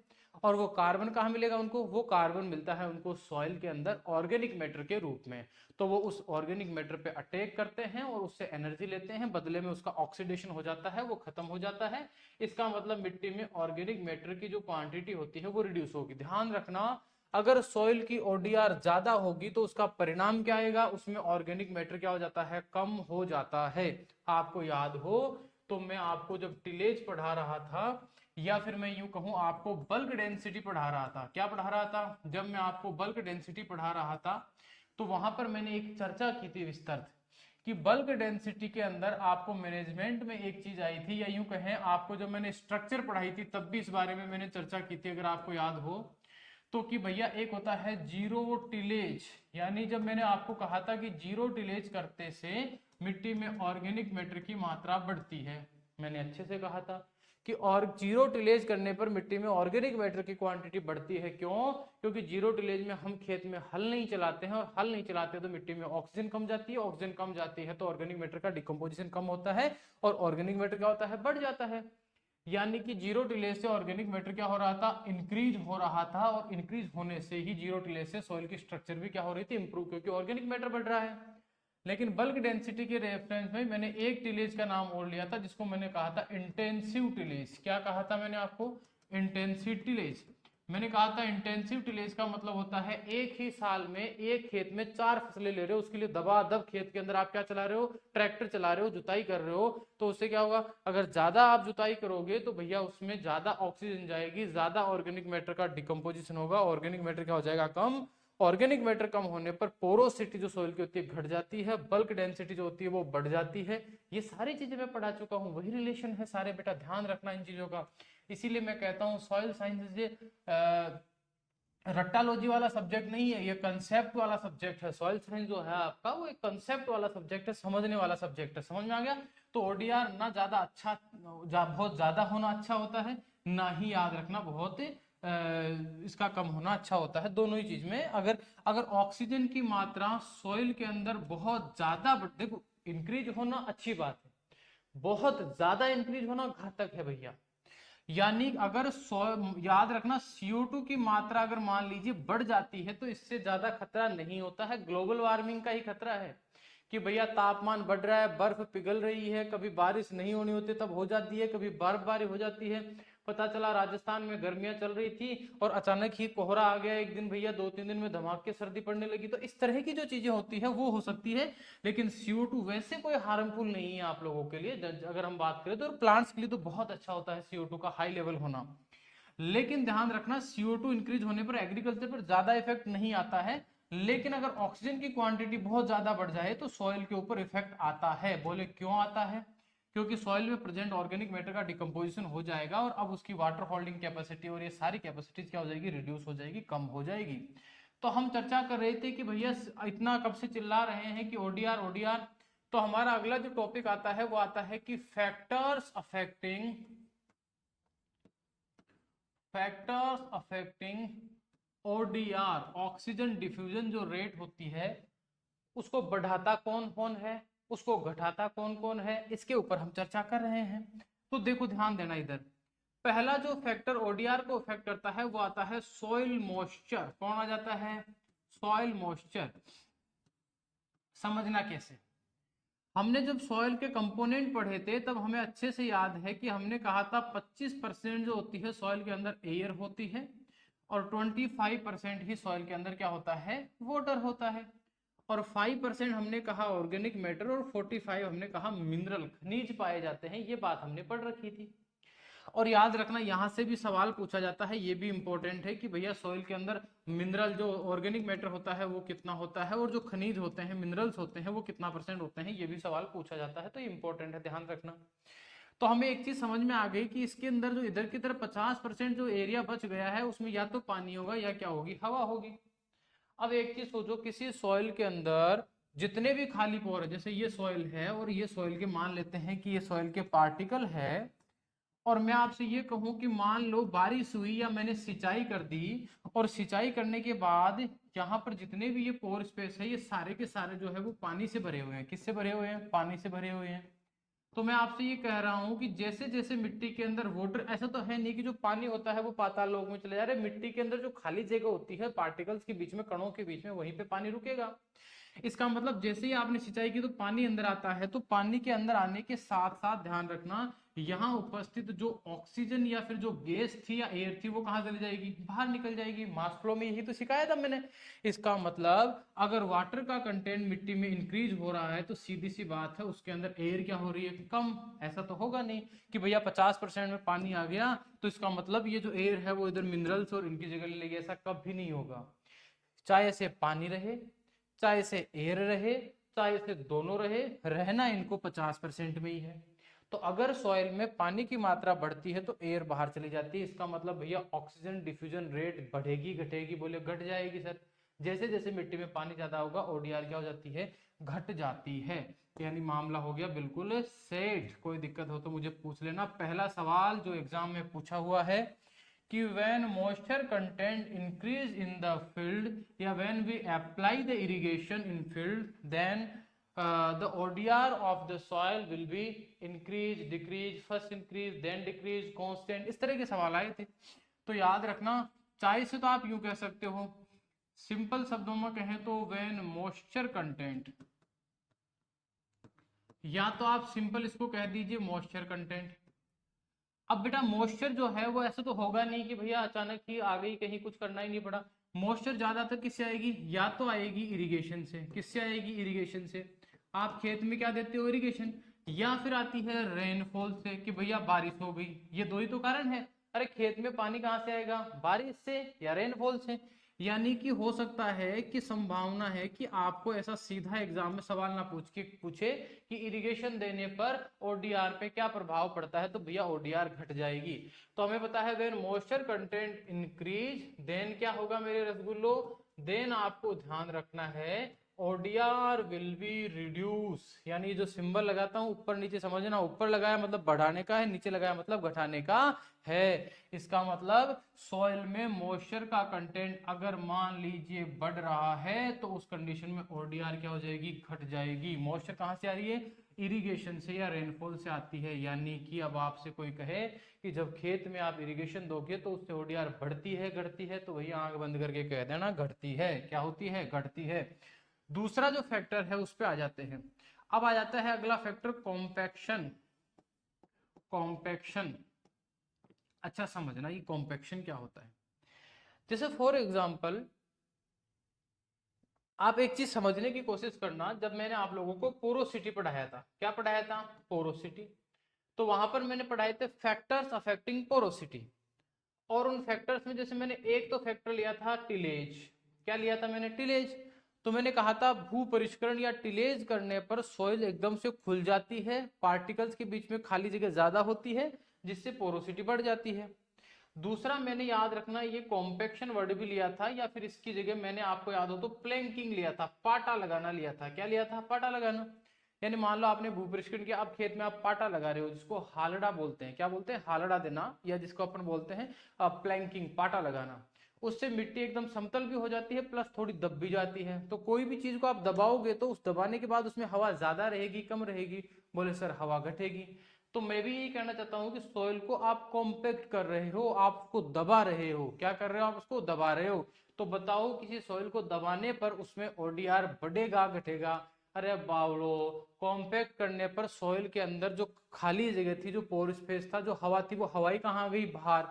और वो कार्बन कहाँ मिलेगा उनको, वो कार्बन मिलता है उनको सॉइल के अंदर ऑर्गेनिक मैटर के रूप में। तो वो उस ऑर्गेनिक मैटर पे अटैक करते हैं और उससे एनर्जी लेते हैं, बदले में उसका ऑक्सीडेशन हो जाता है, वो खत्म हो जाता है। इसका मतलब मिट्टी में ऑर्गेनिक मैटर की जो क्वांटिटी होती है वो रिड्यूस होगी। ध्यान रखना अगर सॉइल की ओडीआर ज्यादा होगी तो उसका परिणाम क्या आएगा, उसमें ऑर्गेनिक मैटर क्या हो जाता है, कम हो जाता है। आपको याद हो तो मैं आपको जब टिलेज पढ़ा रहा था, या फिर मैं यूं कहूं आपको बल्क डेंसिटी पढ़ा रहा था, क्या पढ़ा रहा था, जब मैं आपको बल्क डेंसिटी पढ़ा रहा था तो वहां पर मैंने एक चर्चा की थी विस्तृत कि बल्क डेंसिटी के अंदर आपको मैनेजमेंट में एक चीज आई थी, या यूं कहें आपको जब मैंने स्ट्रक्चर पढ़ाई थी तब भी इस बारे में मैंने चर्चा की थी, अगर आपको याद हो तो, कि भैया एक होता है जीरो टिलेज, यानी जब मैंने आपको कहा था कि जीरो टिलेज करते से मिट्टी में ऑर्गेनिक मैटर की मात्रा बढ़ती है, मैंने अच्छे से कहा था कि और जीरो टिलेज करने पर मिट्टी में ऑर्गेनिक मैटर की क्वांटिटी बढ़ती है। क्यों? क्योंकि जीरो टिलेज में हम खेत में हल नहीं चलाते हैं, और हल नहीं चलाते तो मिट्टी में ऑक्सीजन कम जाती है, ऑक्सीजन कम जाती है तो ऑर्गेनिक मैटर का डिकम्पोजिशन कम होता है, और ऑर्गेनिक मैटर क्या होता है, बढ़ जाता है। यानी कि जीरो टिलेज से ऑर्गेनिक मैटर क्या हो रहा था, इंक्रीज हो रहा था, और इंक्रीज होने से ही जीरो टिलेज से सॉइल की स्ट्रक्चर भी क्या हो रही थी, इंप्रूव, क्योंकि ऑर्गेनिक मैटर बढ़ रहा है। लेकिन बल्क डेंसिटी के रेफरेंस में मैंने एक टिलेज का नाम और लिया था जिसको मैंने कहा था इंटेंसिव टिलेज। क्या कहा था मैंने आपको, इंटेंसिव टिलेज। मैंने कहा था इंटेंसिव टिलेज का मतलब होता है एक ही साल में एक खेत में 4 फसलें ले रहे हो, उसके लिए दबादब खेत के अंदर आप क्या चला रहे हो, ट्रैक्टर चला रहे हो, जुताई कर रहे हो। तो उससे क्या होगा, अगर ज्यादा आप जुताई करोगे तो भैया उसमें ज्यादा ऑक्सीजन जाएगी, ज्यादा ऑर्गेनिक मैटर का डिकम्पोजिशन होगा, ऑर्गेनिक मैटर क्या हो जाएगा, कम। ऑर्गेनिक मैटर कम होने पर पोरोसिटी जो सॉइल की होती है घट जाती है, बल्क डेंसिटी जो होती है वो बढ़ जाती है। ये सारी चीजें मैं पढ़ा चुका हूँ, वही रिलेशन है सारे, बेटा ध्यान रखना इन चीजों का। इसीलिए मैं कहता हूँ सॉइल साइंस ये रट्टालॉजी वाला सब्जेक्ट नहीं है, ये कंसेप्ट वाला सब्जेक्ट है। सॉइल साइंस जो है आपका वो एक कंसेप्ट वाला सब्जेक्ट है, समझने वाला सब्जेक्ट है। समझ में आ गया? तो ओडीआर ना ज्यादा अच्छा, बहुत ज्यादा होना अच्छा होता है, ना ही याद रखना बहुत इसका कम होना अच्छा होता है। दोनों ही चीज में अगर अगर ऑक्सीजन की मात्रा सॉइल के अंदर बहुत ज्यादा, देखो इंक्रीज होना अच्छी बात है, बहुत ज्यादा इंक्रीज होना घातक है भैया। यानी अगर याद रखना CO2 की मात्रा अगर मान लीजिए बढ़ जाती है तो इससे ज्यादा खतरा नहीं होता है, ग्लोबल वार्मिंग का ही खतरा है कि भैया तापमान बढ़ रहा है, बर्फ पिघल रही है, कभी बारिश नहीं होनी होती तब हो जाती है, कभी बर्फबारी हो जाती है। पता चला राजस्थान में गर्मियां चल रही थी और अचानक ही कोहरा आ गया एक दिन भैया, 2-3 दिन में धमाके सर्दी पड़ने लगी। तो इस तरह की जो चीजें होती है वो हो सकती है, लेकिन CO2 वैसे कोई हार्मफुल नहीं है आप लोगों के लिए। अगर हम बात करें तो प्लांट्स के लिए तो बहुत अच्छा होता है CO2 का हाई लेवल होना। लेकिन ध्यान रखना CO2 इंक्रीज होने पर एग्रीकल्चर पर ज्यादा इफेक्ट नहीं आता है, लेकिन अगर ऑक्सीजन की क्वांटिटी बहुत ज्यादा बढ़ जाए तो सॉइल के ऊपर इफेक्ट आता है। बोले क्यों आता है? क्योंकि सॉइल में प्रेजेंट ऑर्गेनिक मैटर का डिकम्पोजिशन हो जाएगा और अब उसकी वाटर होल्डिंग कैपेसिटी और ये सारी कैपेसिटीज क्या हो जाएगी, रिड्यूस हो जाएगी, कम हो जाएगी। तो हम चर्चा कर रहे थे कि भैया इतना कब से चिल्ला रहे हैं कि ओडीआर ओडीआर। तो हमारा अगला जो टॉपिक आता है वो आता है कि factors affecting ODR, oxygen diffusion जो रेट होती है उसको बढ़ाता कौन कौन है, उसको घटाता कौन कौन है, इसके ऊपर हम चर्चा कर रहे हैं। तो देखो ध्यान देना इधर, पहला जो फैक्टर ओडीआर को इफेक्ट करता है वो आता है सॉइल मॉइस्चर। कौन आ जाता है? Soil moisture. समझना कैसे, हमने जब सॉइल के कंपोनेंट पढ़े थे तब हमें अच्छे से याद है कि हमने कहा था 25% जो होती है सॉइल के अंदर एयर होती है और 25% ही सॉइल के अंदर क्या होता है, वाटर होता है। और 5% हमने कहा ऑर्गेनिक मैटर और 45 हमने कहा मिनरल, खनिज पाए जाते हैं। ये बात हमने पढ़ रखी थी। और याद रखना यहां से भी सवाल पूछा जाता है, ये भी इंपॉर्टेंट है कि भैया सॉइल के अंदर मिनरल जो ऑर्गेनिक मैटर होता है वो कितना होता है और जो खनिज होते हैं मिनरल्स होते हैं वो कितना % होते हैं, ये भी सवाल पूछा जाता है। तो ये इंपॉर्टेंट है, ध्यान रखना। तो हमें एक चीज समझ में आ गई कि इसके अंदर जो इधर की तरफ 50% जो एरिया बच गया है उसमें या तो पानी होगा या क्या होगी, हवा होगी। अब एक चीज सोचो, किसी सॉइल के अंदर जितने भी खाली पोर है, जैसे ये सॉइल है और ये सॉइल के मान लेते हैं कि ये सॉइल के पार्टिकल है, और मैं आपसे ये कहूं कि मान लो बारिश हुई या मैंने सिंचाई कर दी और सिंचाई करने के बाद यहाँ पर जितने भी ये पोर स्पेस है ये सारे के सारे जो है वो पानी से भरे हुए हैं। किससे भरे हुए हैं? पानी से भरे हुए हैं। तो मैं आपसे ये कह रहा हूं कि जैसे जैसे मिट्टी के अंदर वाटर, ऐसा तो है नहीं कि जो पानी होता है वो पाताल लोक में चले जा रहे, मिट्टी के अंदर जो खाली जगह होती है पार्टिकल्स के बीच में, कणों के बीच में, वहीं पे पानी रुकेगा। इसका मतलब जैसे ही आपने सिंचाई की तो पानी अंदर आता है, तो पानी के अंदर आने के साथ साथ ध्यान रखना यहाँ उपस्थित जो ऑक्सीजन या फिर जो गैस थी या एयर थी वो कहाँ चली जाएगी, बाहर निकल जाएगी। मास फ्लो में यही तो सिखाया था मैंने। इसका मतलब अगर वाटर का कंटेंट मिट्टी में इंक्रीज हो रहा है तो सीधी सी बात है उसके अंदर एयर क्या हो रही है, कम। ऐसा तो होगा नहीं कि भैया 50% में पानी आ गया तो इसका मतलब ये जो एयर है वो इधर मिनरल्स और इनकी जगह ले लेगी, ऐसा कभी नहीं होगा। चाहे से पानी रहे, चाहे से एयर रहे, चाहे से दोनों रहे, रहना इनको 50% में ही है। तो अगर सॉइल में पानी की मात्रा बढ़ती है तो एयर बाहर चली जाती है, इसका मतलब भैया ऑक्सीजन डिफ्यूजन रेट बढ़ेगी घटेगी? बोले घट जाएगी सर। जैसे जैसे मिट्टी में पानी ज्यादा होगा ओडीआर क्या हो जाती है, घट जाती है। यानी मामला हो गया बिल्कुल सेट। कोई दिक्कत हो तो मुझे पूछ लेना। पहला सवाल जो एग्जाम में पूछा हुआ है कि when moisture content increase in the field या when we apply the irrigation in field then the ODR of the soil will be increase decrease, first increase then decrease, constant, इस तरह के सवाल आए थे। तो याद रखना, चाहे से तो आप यूं कह सकते हो, सिंपल शब्दों में कहें तो when moisture content, या तो आप सिंपल इसको कह दीजिए मॉइस्चर कंटेंट। अब बेटा मॉइस्चर जो है वो ऐसे तो होगा नहीं कि भैया अचानक ही आ गई, कहीं कुछ करना ही नहीं पड़ा। मॉइस्चर ज्यादातर किससे आएगी? या तो आएगी इरिगेशन से। किससे आएगी? इरिगेशन से। आप खेत में क्या देते हो? इरिगेशन। या फिर आती है रेनफॉल से कि भैया बारिश हो गई। ये दो ही तो कारण है। अरे खेत में पानी कहाँ से आएगा? बारिश से या रेनफॉल से। यानी कि हो सकता है कि संभावना है कि आपको ऐसा सीधा एग्जाम में सवाल ना पूछे कि इरिगेशन देने पर ओडीआर पे क्या प्रभाव पड़ता है, तो भैया ओडीआर घट जाएगी। तो हमें पता है when moisture content increase then क्या होगा मेरे रसगुल्लो, देन आपको ध्यान रखना है ओडीआर विल बी रिड्यूस। यानी जो सिंबल लगाता हूं ऊपर नीचे समझना, ऊपर लगाया मतलब बढ़ाने का है, नीचे लगाया मतलब घटाने का है। इसका मतलब सॉइल में मॉइस्चर का कंटेंट अगर मान लीजिए बढ़ रहा है तो उस कंडीशन में ओडीआर क्या हो जाएगी? घट जाएगी। मॉइस्चर कहां से आ रही है? इरिगेशन से या रेनफॉल से आती है। यानी कि अब आपसे कोई कहे कि जब खेत में आप इरिगेशन दोगे तो उससे ओडीआर बढ़ती है घटती है, तो वही आंख बंद करके कह देना घटती है। क्या होती है? घटती है। दूसरा जो फैक्टर है उस पे आ जाते हैं। अब आ जाता है अगला फैक्टर कॉम्पैक्शन। कॉम्पैक्शन अच्छा समझना ये कॉम्पैक्शन क्या होता है। जैसे फॉर एग्जाम्पल आप एक चीज समझने की कोशिश करना, जब मैंने आप लोगों को पोरोसिटी पढ़ाया था, क्या पढ़ाया था, पोरोसिटी, तो वहां पर मैंने पढ़ाए थे फैक्टर्स अफेक्टिंग पोरोसिटी। और उन फैक्टर्स में जैसे मैंने एक तो फैक्टर लिया था टिलेज, क्या लिया था मैंने, टिलेज। तो मैंने कहा था भू परिष्करण या टिलेज करने पर सॉइल एकदम से खुल जाती है, पार्टिकल्स के बीच में खाली जगह ज्यादा होती है, जिससे पोरोसिटी बढ़ जाती है। दूसरा मैंने याद रखना ये कॉम्पेक्शन वर्ड भी लिया था, या फिर इसकी जगह मैंने आपको याद हो तो प्लैंकिंग लिया था, पाटा लगाना लिया था। क्या लिया था, पाटा लगाना। यानी मान लो आपने भूपरिष्करण किया, अब खेत में आप पाटा लगा रहे हो, जिसको हालड़ा बोलते हैं, क्या बोलते हैं, हालड़ा देना, या जिसको अपन बोलते हैं प्लैंकिंग, पाटा लगाना। उससे मिट्टी एकदम समतल भी हो जाती है, प्लस थोड़ी दब भी जाती है। तो कोई भी चीज को आप दबाओगे तो उस दबाने के बाद उसमें हवा ज्यादा रहेगी, कम रहेगी, बोले सर हवा घटेगी। तो मैं भी यही कहना चाहता हूं कि सॉइल को आप कॉम्पैक्ट कर रहे हो, आप उसको दबा रहे हो। क्या कर रहे हो, आप उसको दबा रहे हो। तो बताओ किसी सॉइल को दबाने पर उसमें ओडीआर बढ़ेगा घटेगा। अरे बावलो, कॉम्पैक्ट करने पर सॉइल के अंदर जो खाली जगह थी, जो पोर स्पेस था, जो हवा थी, वो हवाई कहाँ गई, बाहर।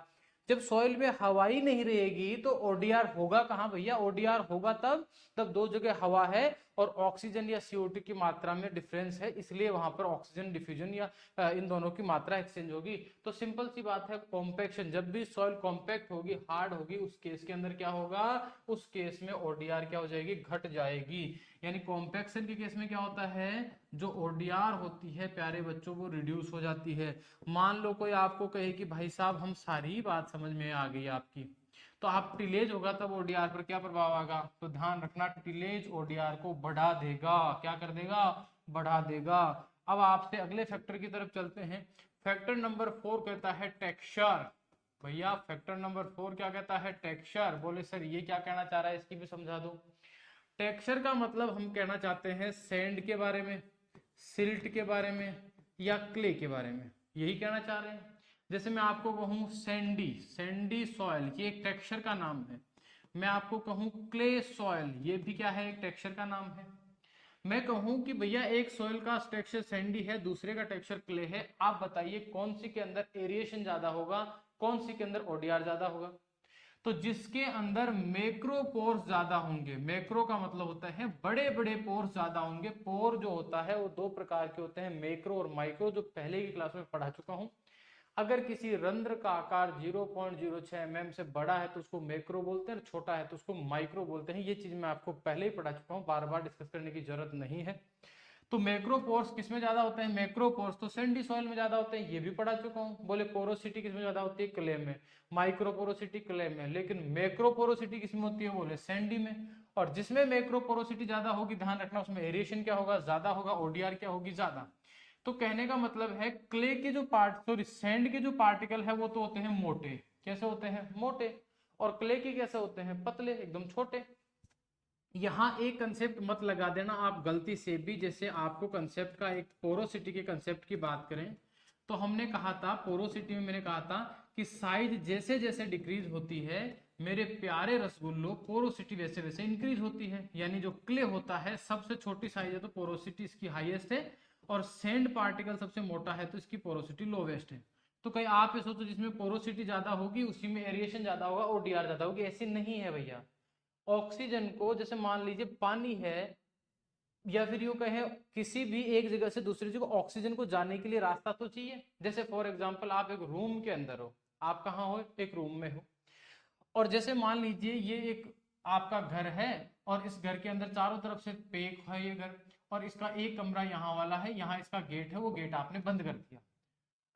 जब सॉइल में हवाई नहीं रहेगी तो ओडीआर होगा कहाँ भैया, ओडीआर होगा तब तब दो जगह हवा है और ऑक्सीजन या CO2 की मात्रा में डिफरेंस है, इसलिए वहां पर ऑक्सीजन डिफ्यूजन या इन दोनों की मात्रा एक्सचेंज होगी। तो सिंपल सी बात है, कॉम्पैक्शन, जब भी सॉइल कॉम्पैक्ट होगी, हार्ड होगी, उस केस के अंदर क्या होगा, उस केस में ओडीआर क्या हो जाएगी, घट जाएगी। यानी कॉम्पैक्शन के केस में क्या होता है, जो ओडीआर होती है प्यारे बच्चों वो रिड्यूस हो जाती है। मान लो कोई आपको कहे कि भाई साहब हम सारी बात समझ में आ गई आपकी, तो आप टिलेज होगा तब ओडीआर पर क्या प्रभाव आएगा, तो ध्यान रखना टिलेज ओडीआर को बढ़ा देगा, क्या कर देगा, बढ़ा देगा। अब आपसे अगले फैक्टर की तरफ चलते हैं। फैक्टर नंबर 4 कहता है टेक्सचर। भैया फैक्टर नंबर 4 क्या कहता है, टेक्सचर। बोले सर ये क्या कहना चाह रहा है, इसकी भी समझा दो। टेक्सचर का मतलब हम कहना चाहते हैं सैंड के बारे में, सिल्ट के बारे में, या क्ले के बारे में, यही कहना चाह रहे हैं। जैसे मैं आपको कहूं सैंडी, सैंडी सॉइल, ये एक टेक्सचर का नाम है। मैं आपको कहूं क्ले सॉइल, ये भी क्या है, एक टेक्सचर का नाम है। मैं कहूं कि भैया एक सॉइल का टेक्सचर सैंडी है, दूसरे का टेक्सचर क्ले है, आप बताइए कौन सी के अंदर एरिएशन ज्यादा होगा, कौन सी के अंदर ओडीआर ज्यादा होगा। तो जिसके अंदर मैक्रोपोर्स ज्यादा होंगे, मैक्रो का मतलब होता है बड़े बड़े पोर्स ज्यादा होंगे। पोर जो होता है वो दो प्रकार के होते हैं, मैक्रो और माइक्रो, जो पहले की क्लास में पढ़ा चुका हूं। अगर किसी रंध्र का आकार 0.06 mm से बड़ा है तो उसको मैक्रो बोलते हैं, छोटा है तो उसको माइक्रो बोलते हैं। ये चीज मैं आपको पहले ही पढ़ा चुका हूँ, बार बार डिस्कस करने की जरूरत नहीं है। तो मैक्रोपोर्स किस में ज्यादा होते हैं, मैक्रोपोर्स तो सैंडी सॉइल में ज्यादा होते हैं, ये भी पढ़ा चुका हूँ। बोले पोरोसिटी किस में ज्यादा होती है, क्ले में। माइक्रोपोरोसिटी क्ले में, लेकिन मैक्रोपोरोसिटी किस में होती है, बोले सैंडी में। और जिसमें मैक्रोपोरोसिटी ज्यादा होगी, ध्यान रखना उसमें एरिएशन क्या होगा, ज्यादा होगा, ओडीआर क्या होगी, ज्यादा। तो कहने का मतलब है क्ले के जो पार्ट, सॉरी सैंड के जो पार्टिकल है वो तो होते हैं मोटे, कैसे होते हैं, मोटे। और क्ले के कैसे होते हैं, पतले, एकदम छोटे। यहाँ एक कंसेप्ट मत लगा देना आप गलती से भी, जैसे आपको कंसेप्ट का, एक पोरोसिटी के कंसेप्ट की बात करें तो हमने कहा था पोरोसिटी में, मैंने कहा था कि साइज जैसे जैसे डिक्रीज होती है मेरे प्यारे रसगुल्लो, पोरोसिटी वैसे वैसे इंक्रीज होती है। यानी जो क्ले होता है सबसे छोटी साइज है तो पोरोसिटी इसकी हाईएस्ट है, और सैंड पार्टिकल सबसे मोटा है तो इसकी पोरोसिटी लोवेस्ट है। तो कहीं आप ये सोचो जिसमें पोरोसिटी ज्यादा होगी उसी में एरिएशन ज्यादा होगा, ओडीआर ज्यादा होगी, ऐसी नहीं है भैया। ऑक्सीजन को, जैसे मान लीजिए पानी है, या फिर यूं कहें किसी भी एक जगह से दूसरी जगह ऑक्सीजन को जाने के लिए रास्ता तो चाहिए। जैसे फॉर एग्जांपल आप एक रूम के अंदर हो, आप कहाँ हो, एक रूम में हो, और जैसे मान लीजिए ये एक आपका घर है, और इस घर के अंदर चारों तरफ से पैक है ये घर, और इसका एक कमरा यहाँ वाला है, यहाँ इसका गेट है, वो गेट आपने बंद कर दिया।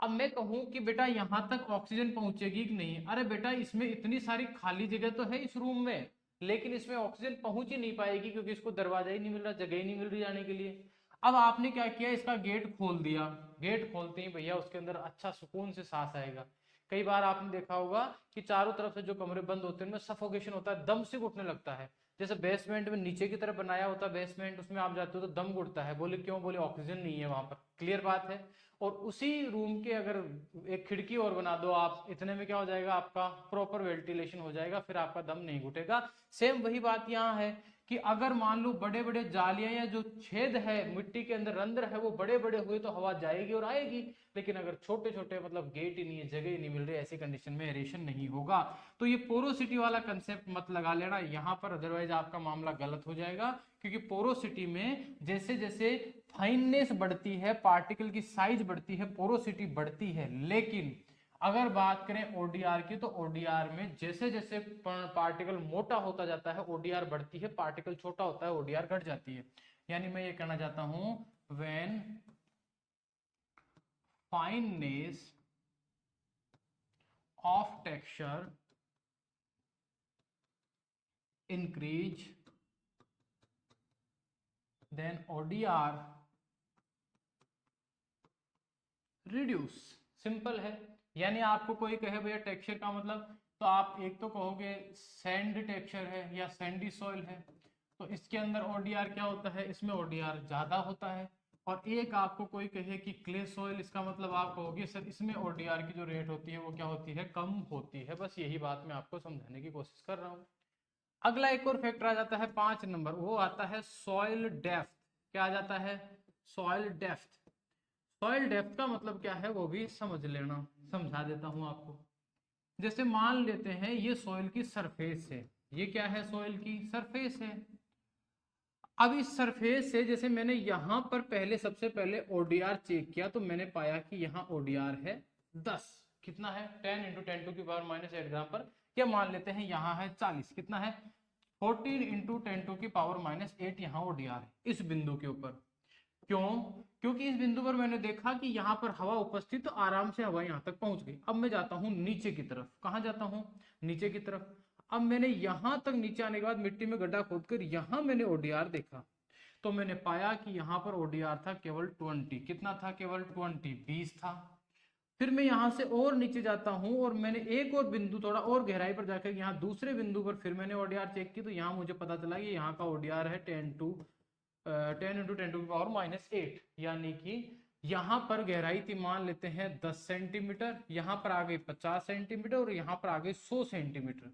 अब मैं कहूं कि बेटा यहां तक ऑक्सीजन पहुंचेगी कि नहीं, अरे बेटा इसमें इतनी सारी खाली जगह तो है इस रूम में, लेकिन इसमें ऑक्सीजन पहुंच ही नहीं पाएगी क्योंकि इसको दरवाजा ही नहीं मिल रहा, जगह ही नहीं मिल रही जाने के लिए। अब आपने क्या किया, इसका गेट खोल दिया। गेट खोलते ही भैया उसके अंदर अच्छा सुकून से सांस आएगा। कई बार आपने देखा होगा कि चारों तरफ से जो कमरे बंद होते हैं उनमें सफोकेशन होता है, दम से घुटने लगता है। जैसे बेसमेंट में नीचे की तरफ बनाया होता है बेसमेंट, उसमें आप जाते हो तो दम घुटता है, बोले क्यों, बोले ऑक्सीजन नहीं है वहां पर, क्लियर बात है। और उसी रूम के अगर एक खिड़की और बना दो आप, इतने में क्या हो जाएगा, आपका प्रॉपर वेंटिलेशन हो जाएगा, फिर आपका दम नहीं घुटेगा। सेम वही बात यहाँ है कि अगर मान लो बड़े बड़े जालियां या जो छेद है मिट्टी के अंदर, रंध्र है, वो बड़े बड़े हुए तो हवा जाएगी और आएगी, लेकिन अगर छोटे छोटे मतलब गेट ही नहीं है, जगह ही नहीं मिल रही, ऐसी कंडीशन में एरेशन नहीं होगा। तो ये पोरोसिटी वाला कंसेप्ट मत लगा लेना यहाँ पर, अदरवाइज आपका मामला गलत हो जाएगा। क्योंकि पोरोसिटी में जैसे जैसे फाइननेस बढ़ती है, पार्टिकल की साइज बढ़ती है, पोरोसिटी बढ़ती है। लेकिन अगर बात करें ओडीआर की, तो ओडीआर में जैसे जैसे पार्टिकल मोटा होता जाता है ओडीआर बढ़ती है, पार्टिकल छोटा होता है ओडीआर घट जाती है। यानी मैं ये कहना चाहता हूं, when fineness of texture increase then ODR reduce. Simple है। यानी आपको कोई कहे भैया टेक्सचर का मतलब, तो आप एक तो कहोगे सैंड टेक्सचर है या सैंडी सॉइल है, तो इसके अंदर ओडीआर क्या होता है, इसमें ओडीआर ज्यादा होता है। और एक आपको कोई कहे कि क्ले सॉइल, इसका मतलब आप कहोगे सर इसमें ओडीआर की जो रेट होती है वो क्या होती है, कम होती है। बस यही बात मैं आपको समझाने की कोशिश कर रहा हूँ। अगला एक और फैक्टर आ जाता है 5 नंबर, वो आता है सॉइल डेप्थ। क्या आ जाता है, सॉइल डेप्थ। सॉइल डेप्थ का मतलब क्या है वो भी समझ लेना, समझा देता हूं आपको। जैसे मान लेते हैं ये सॉइल की सरफेस है, ये क्या है, सॉइल की सरफेस है। अब इस सरफेस से जैसे मैंने यहां पर पहले सबसे पहले ओडीआर चेक किया, तो मैंने पाया कि यहाँ ओडीआर है 10। कितना है, 10 इंटू 10 टू की पावर -8 ग्राम पर। क्या मान लेते हैं यहाँ है 40, कितना है 14 इंटू 10 टू की पावर -8 यहाँ ओडीआर है इस बिंदु के ऊपर। क्यों, क्योंकि इस बिंदु पर मैंने देखा कि यहाँ पर हवा उपस्थित, तो आराम से हवा यहाँ तक पहुंच गई। अब मैं जाता हूँ नीचे की तरफ, कहाँ जाता हूँ, नीचे की तरफ। अब मैंने यहां तक नीचे आने के बाद मिट्टी में गड्ढा खोदकर यहां मैंने ओडीआर देखा, तो मैंने पाया कि यहाँ पर ओडीआर था केवल 20। कितना था, केवल 20 था। फिर मैं यहां से और नीचे जाता हूं और मैंने एक और बिंदु थोड़ा और गहराई पर जाकर यहाँ दूसरे बिंदु पर फिर मैंने ओडीआर चेक की, तो यहाँ मुझे पता चला कि यहाँ का ओडीआर है 10 इंटू 10 टू की पावर -8। यानी कि यहाँ पर गहराई थी मान लेते हैं 10 सेंटीमीटर, यहाँ पर आ गई 50 सेंटीमीटर और यहाँ पर आ गई 100 सेंटीमीटर।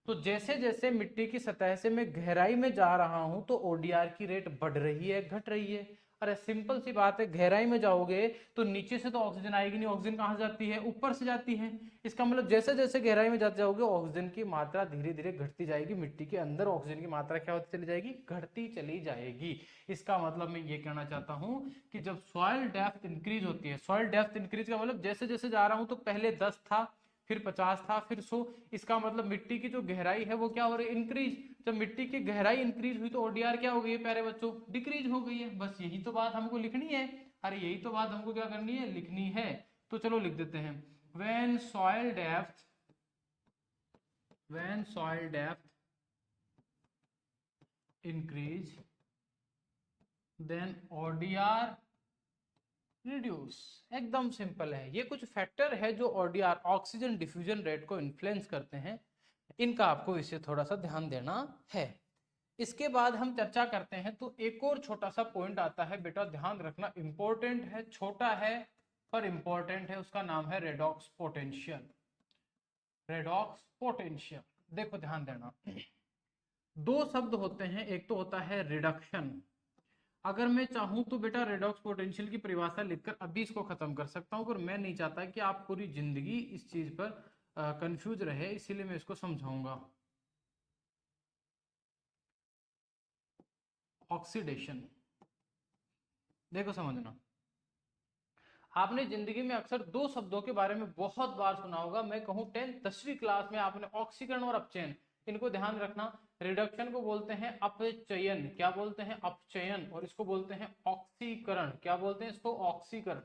तो जैसे जैसे मिट्टी की सतह से मैं गहराई में जा रहा हूं, तो ओडीआर की रेट बढ़ रही है घट रही है। अरे सिंपल सी बात है, गहराई में जाओगे तो नीचे से तो ऑक्सीजन आएगी नहीं, ऑक्सीजन कहां से जाती है, ऊपर से जाती है। इसका मतलब जैसे जैसे गहराई में जाते जाओगे ऑक्सीजन की मात्रा धीरे धीरे घटती जाएगी, मिट्टी के अंदर ऑक्सीजन की मात्रा क्या होती चली जाएगी, घटती चली जाएगी। इसका मतलब मैं ये कहना चाहता हूं कि जब सॉइल डेप्थ इंक्रीज होती है, सॉइल डेप्थ इंक्रीज का मतलब जैसे जैसे जा रहा हूं, तो पहले 10 था, फिर 50 था, फिर 100। इसका मतलब मिट्टी की जो गहराई है वो क्या हो रही है, इंक्रीज। जब मिट्टी की गहराई इंक्रीज हुई तो ओडीआर क्या हो गई है प्यारे बच्चों, डिक्रीज हो गई है। बस यही तो बात हमको लिखनी है। अरे यही तो बात हमको क्या करनी है, लिखनी है। तो चलो लिख देते हैं, when soil depth increase then ODR reduce. एकदम सिंपल है। ये कुछ फैक्टर है जो ओडीआर ऑक्सीजन डिफ्यूजन रेट को इन्फ्लुएंस करते हैं, इनका आपको इसे थोड़ा सा ध्यान देना है। इसके बाद हम चर्चा करते हैं, तो एक और छोटा सा पॉइंट आता है बेटा, ध्यान रखना, इंपॉर्टेंट है, छोटा है पर इंपॉर्टेंट है, उसका नाम है रेडॉक्स पोटेंशियल। रेडॉक्स पोटेंशियल, देखो ध्यान देना, दो शब्द होते हैं, एक तो होता है रिडक्शन। अगर मैं चाहूं तो बेटा रेडॉक्स पोटेंशियल की परिभाषा लिखकर अभी इसको खत्म कर सकता हूं, पर मैं नहीं चाहता कि आप पूरी जिंदगी इस चीज पर कंफ्यूज रहे, इसीलिए मैं इसको समझाऊंगा। ऑक्सीडेशन, देखो समझना, आपने जिंदगी में अक्सर दो शब्दों के बारे में बहुत बार सुना होगा। मैं कहूं 10वीं क्लास में आपने ऑक्सीकरण और अपचयन, इनको ध्यान रखना। रिडक्शन को बोलते हैं अपचयन, क्या बोलते हैं, अपचयन। और इसको बोलते हैं ऑक्सीकरण, क्या बोलते हैं इसको, ऑक्सीकरण।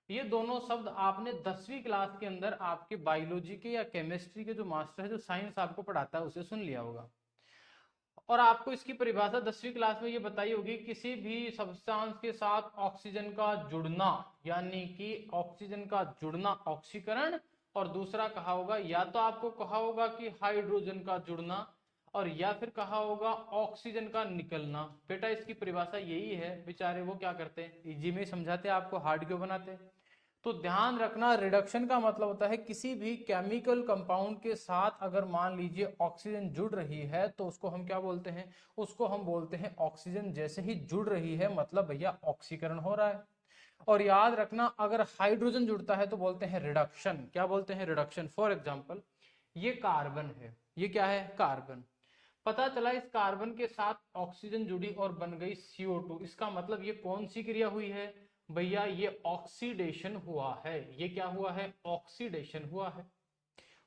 ये दोनों शब्द आपने 10वीं क्लास के अंदर आपके बायोलॉजी के या केमिस्ट्री के जो मास्टर है, जो साइंस आपको पढ़ाता है, उसे सुन लिया होगा। और आपको इसकी परिभाषा 10वीं क्लास में ये बताई होगी, किसी भी सब्सटेंस के साथ ऑक्सीजन का जुड़ना, यानी कि ऑक्सीजन का जुड़ना ऑक्सीकरण, और दूसरा कहा होगा, या तो आपको कहा होगा कि हाइड्रोजन का जुड़ना, और या फिर कहा होगा ऑक्सीजन का निकलना। बेटा इसकी परिभाषा यही है। बेचारे वो क्या करते हैं, इजी में समझाते, आपको हार्ड क्यों बनाते। तो ध्यान रखना, रिडक्शन का मतलब होता है किसी भी केमिकल कंपाउंड के साथ अगर मान लीजिए ऑक्सीजन जुड़ रही है तो उसको हम क्या बोलते हैं, उसको हम बोलते हैं ऑक्सीजन जैसे ही जुड़ रही है मतलब भैया ऑक्सीकरण हो रहा है। और याद रखना अगर हाइड्रोजन जुड़ता है तो बोलते हैं रिडक्शन। क्या बोलते हैं, रिडक्शन। फॉर एग्जाम्पल ये कार्बन है, ये क्या है, कार्बन। पता चला इस कार्बन के साथ ऑक्सीजन जुड़ी और बन गई CO2, इसका मतलब ये कौन सी क्रिया हुई है भैया, ये ऑक्सीडेशन हुआ है। ये क्या हुआ है, ऑक्सीडेशन हुआ है।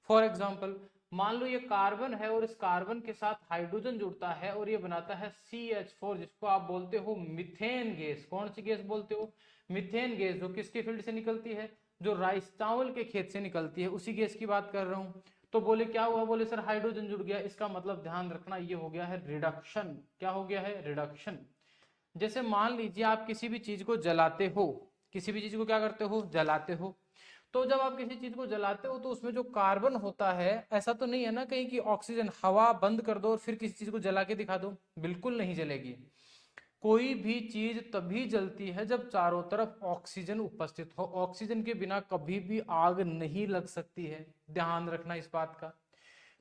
फॉर एग्जाम्पल मान लो ये कार्बन है और इस कार्बन के साथ हाइड्रोजन जुड़ता है और ये बनाता है CH4, जिसको आप बोलते हो मीथेन गैस। कौन सी गैस बोलते हो, मीथेन गैस, जो किसके फील्ड से निकलती है, जो राइस चावल के खेत से निकलती है, उसी गैस की बात कर रहा हूं। तो बोले क्या हुआ, बोले सर हाइड्रोजन जुड़ गया, इसका मतलब ध्यान रखना ये हो गया है रिडक्शन। क्या हो गया है, रिडक्शन। जैसे मान लीजिए आप किसी भी चीज को जलाते हो, किसी भी चीज को क्या करते हो, जलाते हो। तो जब आप किसी चीज को जलाते हो तो उसमें जो कार्बन होता है, ऐसा तो नहीं है ना कहीं कि ऑक्सीजन, हवा बंद कर दो और फिर किसी चीज को जला के दिखा दो, बिल्कुल नहीं जलेगी। कोई भी चीज तभी जलती है जब चारों तरफ ऑक्सीजन उपस्थित हो। ऑक्सीजन के बिना कभी भी आग नहीं लग सकती है, ध्यान रखना इस बात का।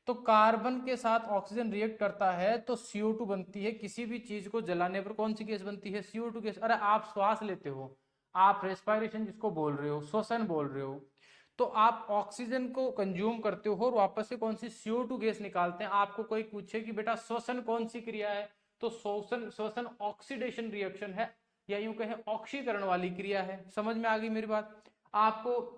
तो कार्बन के साथ ऑक्सीजन रिएक्ट करता है तो CO2 बनती है। किसी भी चीज को जलाने पर कौन सी गैस बनती है, CO2 गैस। अरे आप श्वास लेते हो, आप रेस्पिरेशन जिसको बोल रहे हो, श्वसन बोल रहे हो, तो आप ऑक्सीजन को कंज्यूम करते हो और वापस से कौन सी CO2 गैस निकालते हैं। आपको कोई पूछे कि बेटा श्वसन कौन सी क्रिया है, तो श्वसन, श्वसन ऑक्सीडेशन रिएक्शन है, या यूं कहें ऑक्सीकरण वाली क्रिया है। समझ में आ गई मेरी बात। आपको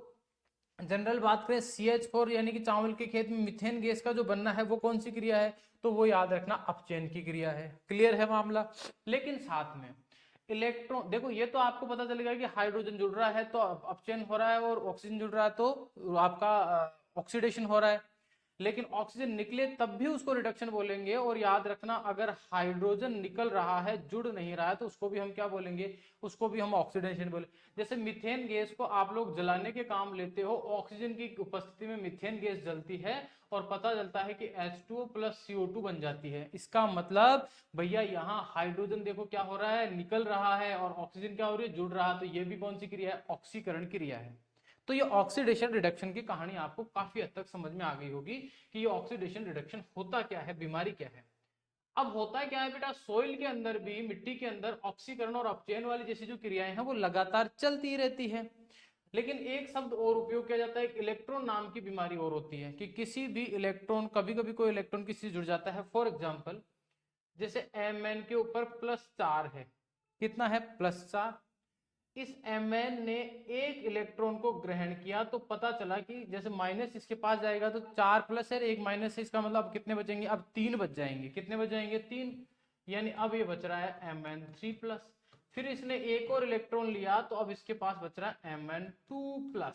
जनरल बात करें CH4 यानी कि चावल के खेत में मिथेन गैस का जो बनना है वो कौन सी क्रिया है, तो वो याद रखना अपचयन की क्रिया है। क्लियर है मामला। लेकिन साथ में इलेक्ट्रॉन, देखो ये तो आपको पता चलेगा कि हाइड्रोजन जुड़ रहा है तो अपचयन हो रहा है और ऑक्सीजन जुड़ रहा है तो आपका ऑक्सीडेशन हो रहा है। लेकिन ऑक्सीजन निकले तब भी उसको रिडक्शन बोलेंगे। और याद रखना अगर हाइड्रोजन निकल रहा है, जुड़ नहीं रहा है, तो उसको भी हम क्या बोलेंगे, उसको भी हम ऑक्सीडेशन बोले। जैसे मीथेन गैस को आप लोग जलाने के काम लेते हो, ऑक्सीजन की उपस्थिति में मीथेन गैस जलती है और पता चलता है कि H2O प्लस CO2 बन जाती है। इसका मतलब भैया यहाँ हाइड्रोजन देखो क्या हो रहा है, निकल रहा है, और ऑक्सीजन क्या हो रही है, जुड़ रहा है। तो ये भी कौन सी क्रिया है, ऑक्सीकरण क्रिया है। तो ये ऑक्सीडेशन रिडक्शन की कहानी आपको काफी हद तक समझ में आ गई होगी कि ये ऑक्सीडेशन रिडक्शन होता क्या है, बीमारी क्या है। अब होता क्या है बेटा, सोइल के अंदर भी, मिट्टी के अंदर ऑक्सीकरण और अपचयन वाली जैसी जो क्रियाएं हैं वो लगातार चलती रहती है। लेकिन एक शब्द और उपयोग किया जाता है, एक इलेक्ट्रॉन नाम की बीमारी और होती है कि किसी भी इलेक्ट्रॉन, कभी कभी कोई इलेक्ट्रॉन किसी से जुड़ जाता है। फॉर एग्जाम्पल जैसे Mn के ऊपर +4 है, कितना है, +4। इस Mn ने एक इलेक्ट्रॉन को ग्रहण किया तो पता चला कि जैसे माइनस इसके पास जाएगा तो 4 प्लस है, एक माइनस है, इसका मतलब अब कितने बचेंगे, अब 3 बच जाएंगे। कितने बच जाएंगे, 3। यानी अब ये बच रहा है Mn3+। फिर इसने एक और इलेक्ट्रॉन लिया तो अब इसके पास बच रहा है Mn2+।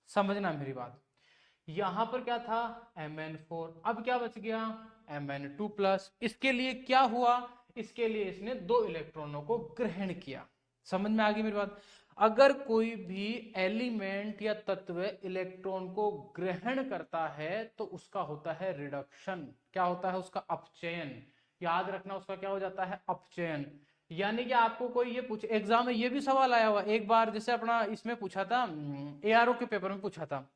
समझना मेरी बात, यहां पर क्या था, Mn4, अब क्या बच गया, Mn2+। इसके लिए क्या हुआ, इसके लिए इसने 2 इलेक्ट्रॉनों को ग्रहण किया। समझ में आ गई मेरी बात। अगर कोई भी एलिमेंट या तत्व इलेक्ट्रॉन को ग्रहण करता है तो उसका होता है रिडक्शन। क्या होता है, उसका अपचयन। याद रखना उसका क्या हो जाता है, अपचयन। यानी कि आपको कोई ये पूछे, एग्जाम में ये भी सवाल आया हुआ एक बार, जैसे अपना इसमें पूछा था, ARO के पेपर में पूछा था।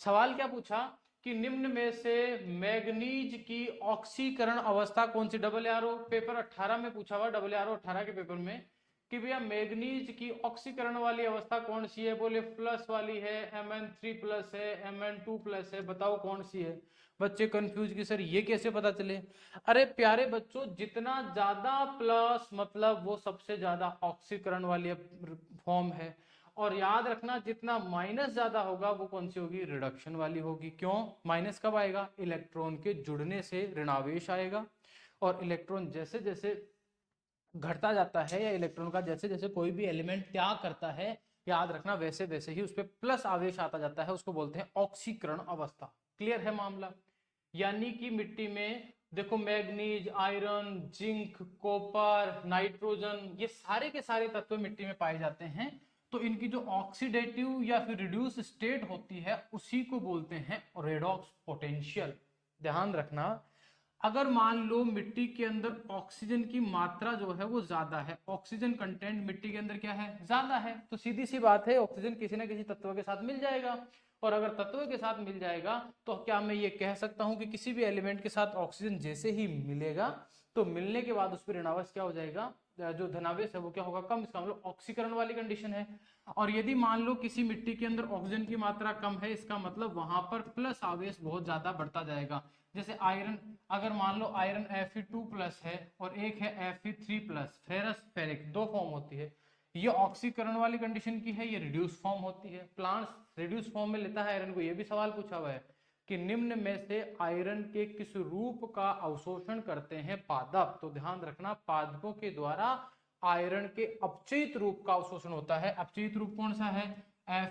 सवाल क्या पूछा कि निम्न में से मैग्नीज की ऑक्सीकरण अवस्था कौन सी, ARO पेपर 18 में पूछा हुआ, ARO 18 के पेपर में, कि भैया मैग्नीज की ऑक्सीकरण वाली अवस्था कौन सी है, बोले प्लस वाली है, Mn3+ है, Mn2+ है, बताओ कौन सी है। बच्चे कंफ्यूज कि सर ये कैसे पता चले। अरे प्यारे बच्चों, जितना ज्यादा प्लस मतलब वो सबसे ज्यादा ऑक्सीकरण वाली फॉर्म है। और याद रखना जितना माइनस ज्यादा होगा वो कौन सी होगी, रिडक्शन वाली होगी। क्यों, माइनस कब आएगा, इलेक्ट्रॉन के जुड़ने से ऋणावेश आएगा। और इलेक्ट्रॉन जैसे जैसे घटता जाता है, या इलेक्ट्रॉन का जैसे जैसे कोई भी एलिमेंट त्याग करता है, याद रखना वैसे वैसे ही उस पर प्लस आवेश आता जाता है, उसको बोलते हैं ऑक्सीकरण अवस्था। क्लियर है मामला। यानी कि मिट्टी में देखो manganese, iron, zinc, copper, nitrogen, ये सारे के सारे तत्व मिट्टी में पाए जाते हैं। तो इनकी जो ऑक्सीडेटिव या फिर रिड्यूस स्टेट होती है उसी को बोलते हैं रेडॉक्स पोटेंशियल। ध्यान रखना, अगर मान लो मिट्टी के अंदर ऑक्सीजन की मात्रा जो है वो ज्यादा है, ऑक्सीजन कंटेंट मिट्टी के अंदर क्या है, ज्यादा है, तो सीधी सी बात है ऑक्सीजन किसी ना किसी तत्व के साथ मिल जाएगा। और अगर तत्व के साथ मिल जाएगा तो क्या मैं ये कह सकता हूं कि किसी भी एलिमेंट के साथ ऑक्सीजन जैसे ही मिलेगा तो मिलने के बाद उस पर ऋणावेश क्या हो जाएगा, जो धनावेश है वो क्या होगा, कम। इसका मतलब ऑक्सीकरण वाली कंडीशन है। और यदि मान लो किसी मिट्टी के अंदर ऑक्सीजन की मात्रा कम है, इसका मतलब वहां पर प्लस आवेश बहुत ज्यादा बढ़ता जाएगा। जैसे आयरन, अगर मान लो आयरन Fe2+ है और एक है Fe3+, फेरस फेरिक, दो फॉर्म होती है। ये ऑक्सीकरण वाली कंडीशन की है, ये रिड्यूस फॉर्म होती है। प्लांट्स रिड्यूस फॉर्म में लेता है आयरन को। ये भी सवाल पूछा हुआ है कि निम्न में से आयरन के किस रूप का अवशोषण करते हैं पादप। तो ध्यान रखना, पादपों के द्वारा आयरन के अपचयित रूप का अवशोषण होता है। अपचयित रूप कौन सा है,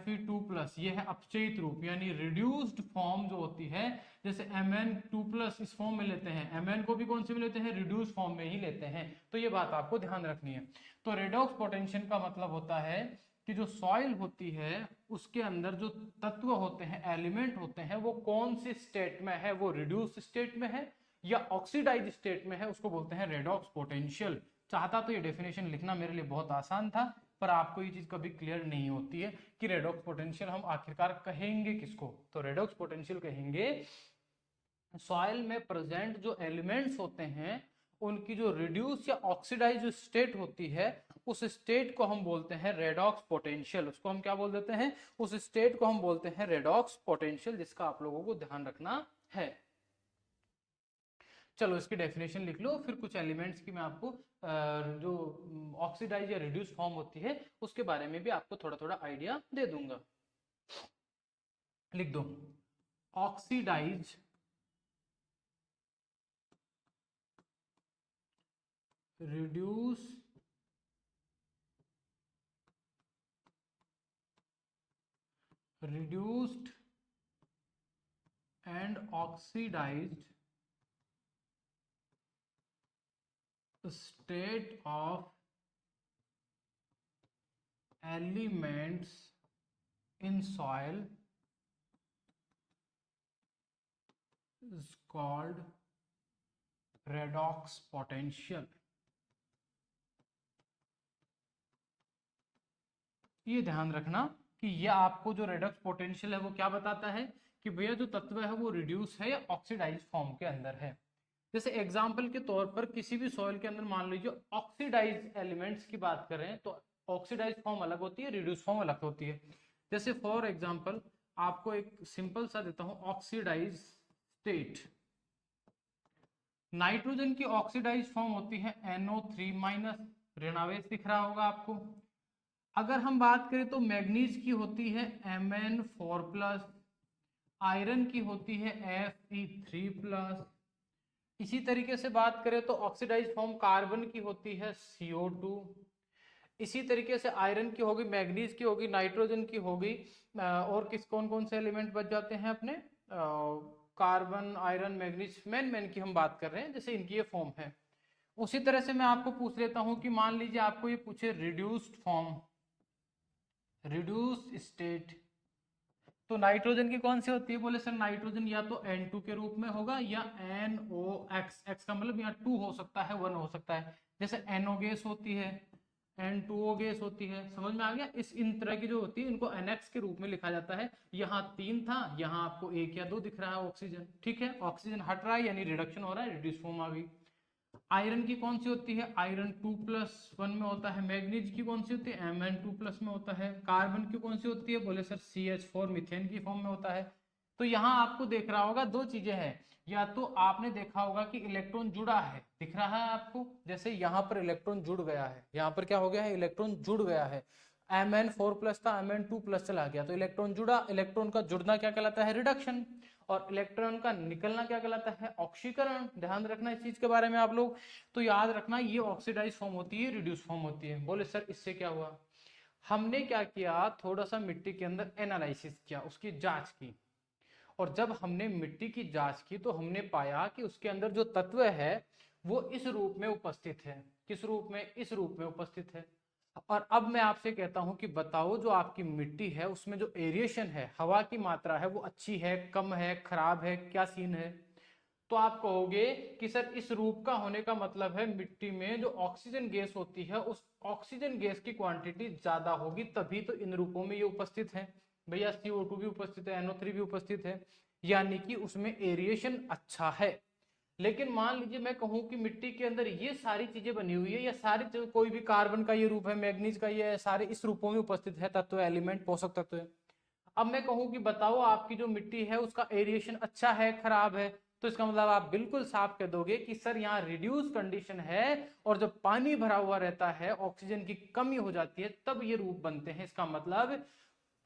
Fe2+, ये है अपचयित रूप, यानी रिड्यूस्ड फॉर्म जो होती है। जैसे Mn2+ इस फॉर्म में लेते हैं, Mn को भी कौन से में लेते हैं, रिड्यूस फॉर्म में ही लेते हैं। तो ये बात आपको ध्यान रखनी है। तो रेडॉक्स पोटेंशियल का मतलब होता है कि जो सॉइल होती है उसके अंदर जो तत्व होते हैं, एलिमेंट होते हैं, वो कौन से स्टेट में है, वो रिड्यूस स्टेट में है या ऑक्सीडाइज स्टेट में है, उसको बोलते हैं रेडॉक्स पोटेंशियल। चाहता तो ये डेफिनेशन लिखना मेरे लिए बहुत आसान था, पर आपको ये चीज कभी क्लियर नहीं होती है कि रेडॉक्स पोटेंशियल हम आखिरकार कहेंगे किसको। तो रेडॉक्स पोटेंशियल कहेंगे सॉइल में प्रेजेंट जो एलिमेंट्स होते हैं उनकी जो रिड्यूस या ऑक्सीडाइज जो स्टेट होती है, उस स्टेट को हम बोलते हैं रेडॉक्स पोटेंशियल। उसको हम क्या बोल देते हैं, उस स्टेट को हम बोलते हैं रेडॉक्स पोटेंशियल, जिसका आप लोगों को ध्यान रखना है। चलो इसकी डेफिनेशन लिख लो, फिर कुछ एलिमेंट्स की मैं आपको जो ऑक्सीडाइज या रिड्यूस फॉर्म होती है उसके बारे में भी आपको थोड़ा थोड़ा आइडिया दे दूंगा। लिख दो, oxidize reduce reduced and oxidized state of elements in soil is called redox potential। ये ध्यान रखना कि ये आपको जो रेडॉक्स पोटेंशियल है वो क्या बताता है कि भैया जो तत्व है वो रिड्यूस है या ऑक्सीडाइज फॉर्म के अंदर है। जैसे एग्जांपल के तौर पर किसी भी सॉइल के अंदर मान लीजिए ऑक्सीडाइज एलिमेंट्स की बात करें तो ऑक्सीडाइज फॉर्म अलग होती है, रिड्यूस फॉर्म अलग होती है। जैसे फॉर एग्जांपल आपको एक सिंपल सा देता हूं, ऑक्सीडाइज स्टेट, नाइट्रोजन की ऑक्सीडाइज फॉर्म होती है NO3-, ऋणावेश दिख रहा होगा आपको। अगर हम बात करें तो मैग्नीज की होती है Mn4+, आयरन की होती है Fe3+। इसी तरीके से बात करें तो ऑक्सीडाइज फॉर्म कार्बन की होती है CO2। इसी तरीके से आयरन की होगी, मैग्नीज की होगी, नाइट्रोजन की होगी, और किस कौन कौन से एलिमेंट बच जाते हैं अपने, कार्बन, आयरन, मैग्नीज, मैन की हम बात कर रहे हैं, जैसे इनकी ये फॉर्म है। उसी तरह से मैं आपको पूछ लेता हूं कि मान लीजिए आपको ये पूछे रिड्यूस्ड फॉर्म, रिड्यूस स्टेट, तो नाइट्रोजन की कौन सी होती है, बोले सर नाइट्रोजन या तो N2 के रूप में होगा या NOx, x का मतलब यहाँ 2 हो सकता है, 1 हो सकता है। जैसे NO गैस होती है, N2O गैस होती है, समझ में आ गया। इस इन तरह की जो होती है इनको NX के रूप में लिखा जाता है। यहाँ 3 था, यहाँ आपको 1 या 2 दिख रहा है ऑक्सीजन, ठीक है, ऑक्सीजन हट रहा है यानी रिडक्शन हो रहा है, रिड्यूस फॉर्म आ गई। आयरन की कौन सी होती है, आयरन 2+1 में होता है। मैग्नीज की कौन सी होती है, Mn2+ में होता है। कार्बन की कौन सी होती है, बोले सर CH4 मीथेन की फॉर्म में होता है। तो यहाँ आपको देख रहा होगा दो चीजें हैं, या तो आपने देखा होगा कि इलेक्ट्रॉन जुड़ा है, दिख रहा है आपको, जैसे यहाँ पर इलेक्ट्रॉन जुड़ गया है, यहाँ पर क्या हो गया है, इलेक्ट्रॉन जुड़ गया है। Mn4+ था, Mn2+ चला गया, तो इलेक्ट्रॉन जुड़ा, इलेक्ट्रॉन का जुड़ना क्या कहलाता है, रिडक्शन, और इलेक्ट्रॉन का निकलना क्या कहलाता है, ऑक्सीकरण। ध्यान रखना इस चीज के बारे में आप लोग। तो याद रखना ये ऑक्सीडाइज फॉर्म होती है, रिड्यूस फॉर्म होती है। बोले सर इससे क्या हुआ, हमने क्या किया, थोड़ा सा मिट्टी के अंदर एनालिसिस किया, उसकी जांच की, और जब हमने मिट्टी की जांच की तो हमने पाया कि उसके अंदर जो तत्व है वो इस रूप में उपस्थित है। किस रूप में, इस रूप में उपस्थित है। और अब मैं आपसे कहता हूं कि बताओ जो आपकी मिट्टी है उसमें जो एरिएशन है, हवा की मात्रा है, वो अच्छी है, कम है, खराब है, क्या सीन है। तो आप कहोगे कि सर इस रूप का होने का मतलब है मिट्टी में जो ऑक्सीजन गैस होती है उस ऑक्सीजन गैस की क्वांटिटी ज्यादा होगी, तभी तो इन रूपों में ये उपस्थित है। भैया CO2 भी उपस्थित है, NO3 भी उपस्थित है, यानी कि उसमें एरिएशन अच्छा है। लेकिन मान लीजिए मैं कहूं कि मिट्टी के अंदर ये सारी चीजें बनी हुई है, या सारी कोई भी कार्बन का ये रूप है, मैग्नीज का ये है, सारे इस रूपों में उपस्थित है तत्व, एलिमेंट, पोषक तत्व है। अब मैं कहूं कि बताओ आपकी जो मिट्टी है उसका एरिएशन अच्छा है खराब है, तो इसका मतलब आप बिल्कुल साफ कह दोगे कि सर यहाँ रिड्यूस कंडीशन है, और जब पानी भरा हुआ रहता है, ऑक्सीजन की कमी हो जाती है, तब ये रूप बनते हैं। इसका मतलब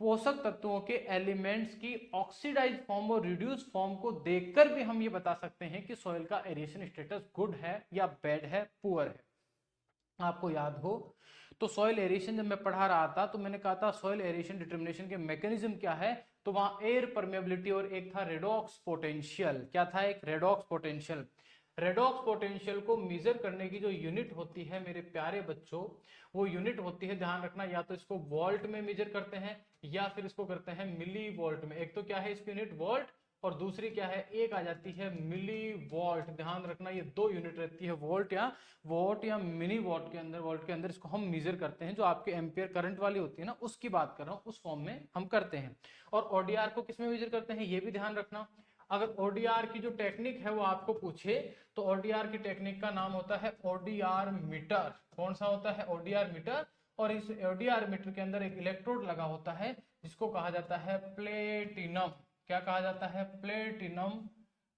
पोषक तत्वों के एलिमेंट्स की ऑक्सीडाइज फॉर्म और रिड्यूस फॉर्म को देखकर भी हम ये बता सकते हैं कि सॉइल का एरिएशन स्टेटस गुड है या बैड है, पुअर है। आपको याद हो तो सॉइल एरिएशन जब मैं पढ़ा रहा था तो मैंने कहा था सॉइल एरिएशन डिटर्मिनेशन के मैकेनिज्म क्या है, तो वहां एयर परमेबिलिटी और एक था रेडॉक्स पोटेंशियल। क्या था? एक रेडॉक्स पोटेंशियल। रेडॉक्स पोटेंशियल को मेजर करने की जो यूनिट होती है मेरे प्यारे बच्चों, वो यूनिट होती है, ध्यान रखना, या तो इसको वोल्ट में मेजर करते हैं या फिर इसको करते हैं मिली वोल्ट में। एक तो क्या है इसकी यूनिट वोल्ट, और दूसरी क्या है, एक आ जाती है मिली वोल्ट। ध्यान रखना ये दो यूनिट रहती है, वोल्ट या मिनी वोल्ट के अंदर, वोल्ट के अंदर इसको हम मेजर करते हैं। जो आपके एम्पियर करंट वाली होती है ना, उसकी बात कर रहा हूं, उस फॉर्म में हम करते हैं। और ओडीआर को किस में मेजर करते हैं ये भी ध्यान रखना। अगर ओडीआर की जो टेक्निक है वो आपको पूछे, तो ओडीआर की टेक्निक का नाम होता है ओडीआर मीटर। कौन सा होता है? ODR meter. और इस ओडीआर मीटर के अंदर एक इलेक्ट्रोड लगा होता है जिसको कहा जाता है प्लेटिनम। क्या कहा जाता है? प्लेटिनम।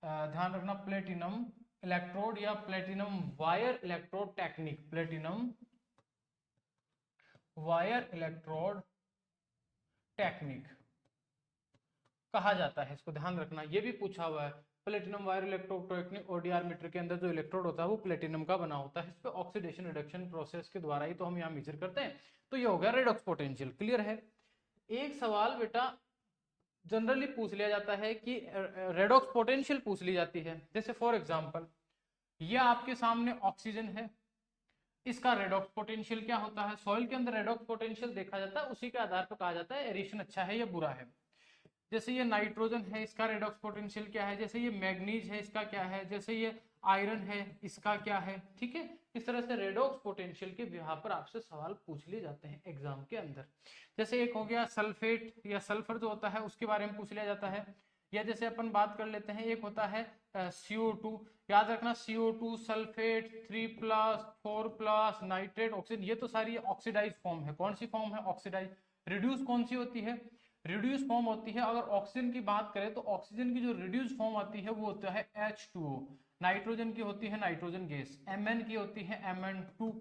ध्यान रखना, प्लेटिनम इलेक्ट्रोड या platinum wire electrode technique, platinum wire electrode technique कहा जाता है इसको। ध्यान रखना ये भी पूछा हुआ है। Platinum wire electrode technique, ODR meter के अंदर जो इलेक्ट्रोड होता है वो प्लेटिनम का बना होता है। इस पे ऑक्सीडेशन रिडक्शन प्रोसेस के द्वारा ही तो हम यहाँ मेजर करते हैं। तो ये हो गया रेडॉक्स पोटेंशियल। क्लियर है? एक सवाल बेटा जनरली पूछ लिया जाता है कि रेडॉक्स पोटेंशियल पूछ ली जाती है। जैसे फॉर एग्जांपल ये आपके सामने ऑक्सीजन है, इसका रेडॉक्स पोटेंशियल क्या होता है? सॉइल के अंदर रेडॉक्स पोटेंशियल देखा जाता है, उसी के आधार पर कहा जाता है एरिएशन अच्छा है या बुरा है। जैसे ये नाइट्रोजन है, इसका रेडॉक्स पोटेंशियल क्या है? जैसे ये मैग्नीज है, इसका क्या है? जैसे ये आयरन है, इसका क्या है? ठीक है, इस तरह से रेडॉक्स पोटेंशियल के बिहार पर आपसे सवाल पूछ लिए जाते हैं एग्जाम के अंदर। जैसे एक हो गया सल्फेट या सल्फर जो होता है उसके बारे में पूछ लिया जाता है। या जैसे अपन बात कर लेते हैं, एक होता है CO2। याद रखना CO2 सल्फेट 3+, 4+, नाइट्रेट, ऑक्सीजन, ये तो सारी ऑक्सीडाइज फॉर्म है। कौन सी फॉर्म है? ऑक्सीडाइज। रिड्यूस कौन सी होती है? रिड्यूस फॉर्म होती है। अगर ऑक्सीजन की बात करें तो ऑक्सीजन की जो रिड्यूस फॉर्म आती है वो होता है H2O। नाइट्रोजन की होती है नाइट्रोजन गैस, Mn की होती है Mn2+,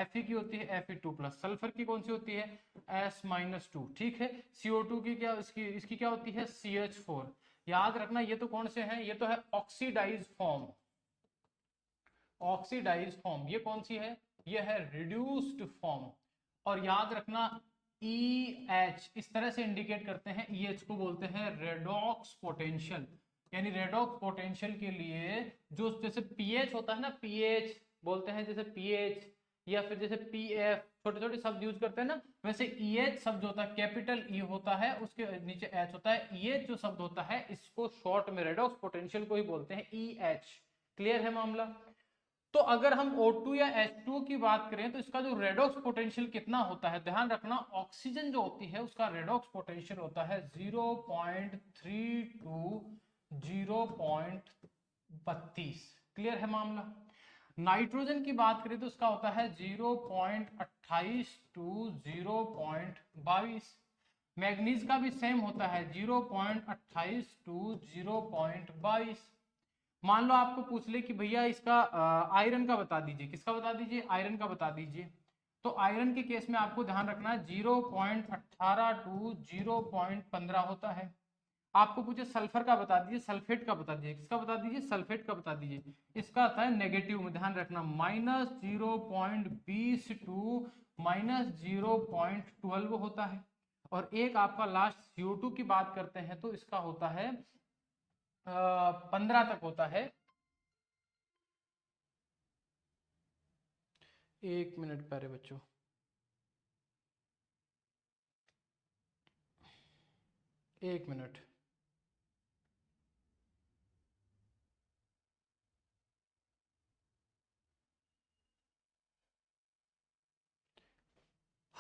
Fe की होती है Fe2+, सल्फर की कौन सी होती है? S-2। ठीक है, CO2 की क्या, इसकी क्या होती है? CH4। याद रखना ये तो कौन से हैं? ये तो है ऑक्सीडाइज फॉर्म। ऑक्सीडाइज फॉर्म ये कौन सी है? ये है रिड्यूस्ड फॉर्म। और याद रखना EH इस तरह से इंडिकेट करते हैं, EH को बोलते हैं रेडॉक्स पोटेंशियल। यानी रेडॉक्स पोटेंशियल के लिए जो जैसे पीएच होता है ना, पीएच बोलते हैं, जैसे पीएच या फिर जैसे पीएफ, छोटे छोटे शब्द यूज करते हैं ना, वैसे EH शब्द होता है, कैपिटल E होता है, उसके नीचे H होता है। EH जो शब्द होता है इसको शॉर्ट में रेडॉक्स पोटेंशियल को ही बोलते हैं EH। क्लियर है मामला? तो अगर हम O2 या H2 की बात करें तो इसका जो रेडॉक्स पोटेंशियल कितना होता है, ध्यान रखना, ऑक्सीजन जो होती है उसका रेडॉक्स पोटेंशियल होता है 0.3 टू 0.32। क्लियर है मामला? नाइट्रोजन की बात करें तो उसका होता है 0.28 टू 0.22। मैग्नीज का भी सेम होता है 0.28 टू 0.22। मान लो आपको पूछ ले कि भैया इसका आयरन का बता दीजिए, किसका बता दीजिए? आयरन का बता दीजिए। तो आयरन के केस में आपको ध्यान रखना 0.18 टू 0.15 होता है। आपको पूछे सल्फर का बता दीजिए, सल्फेट का बता दीजिए, किसका बता दीजिए? सल्फेट का बता दीजिए। इसका आता है नेगेटिव में, ध्यान रखना -0.20 टू -0.12 होता है। और एक आपका लास्ट CO2 की बात करते हैं तो इसका होता है 15 तक होता है। एक मिनट प्यारे बच्चों, एक मिनट।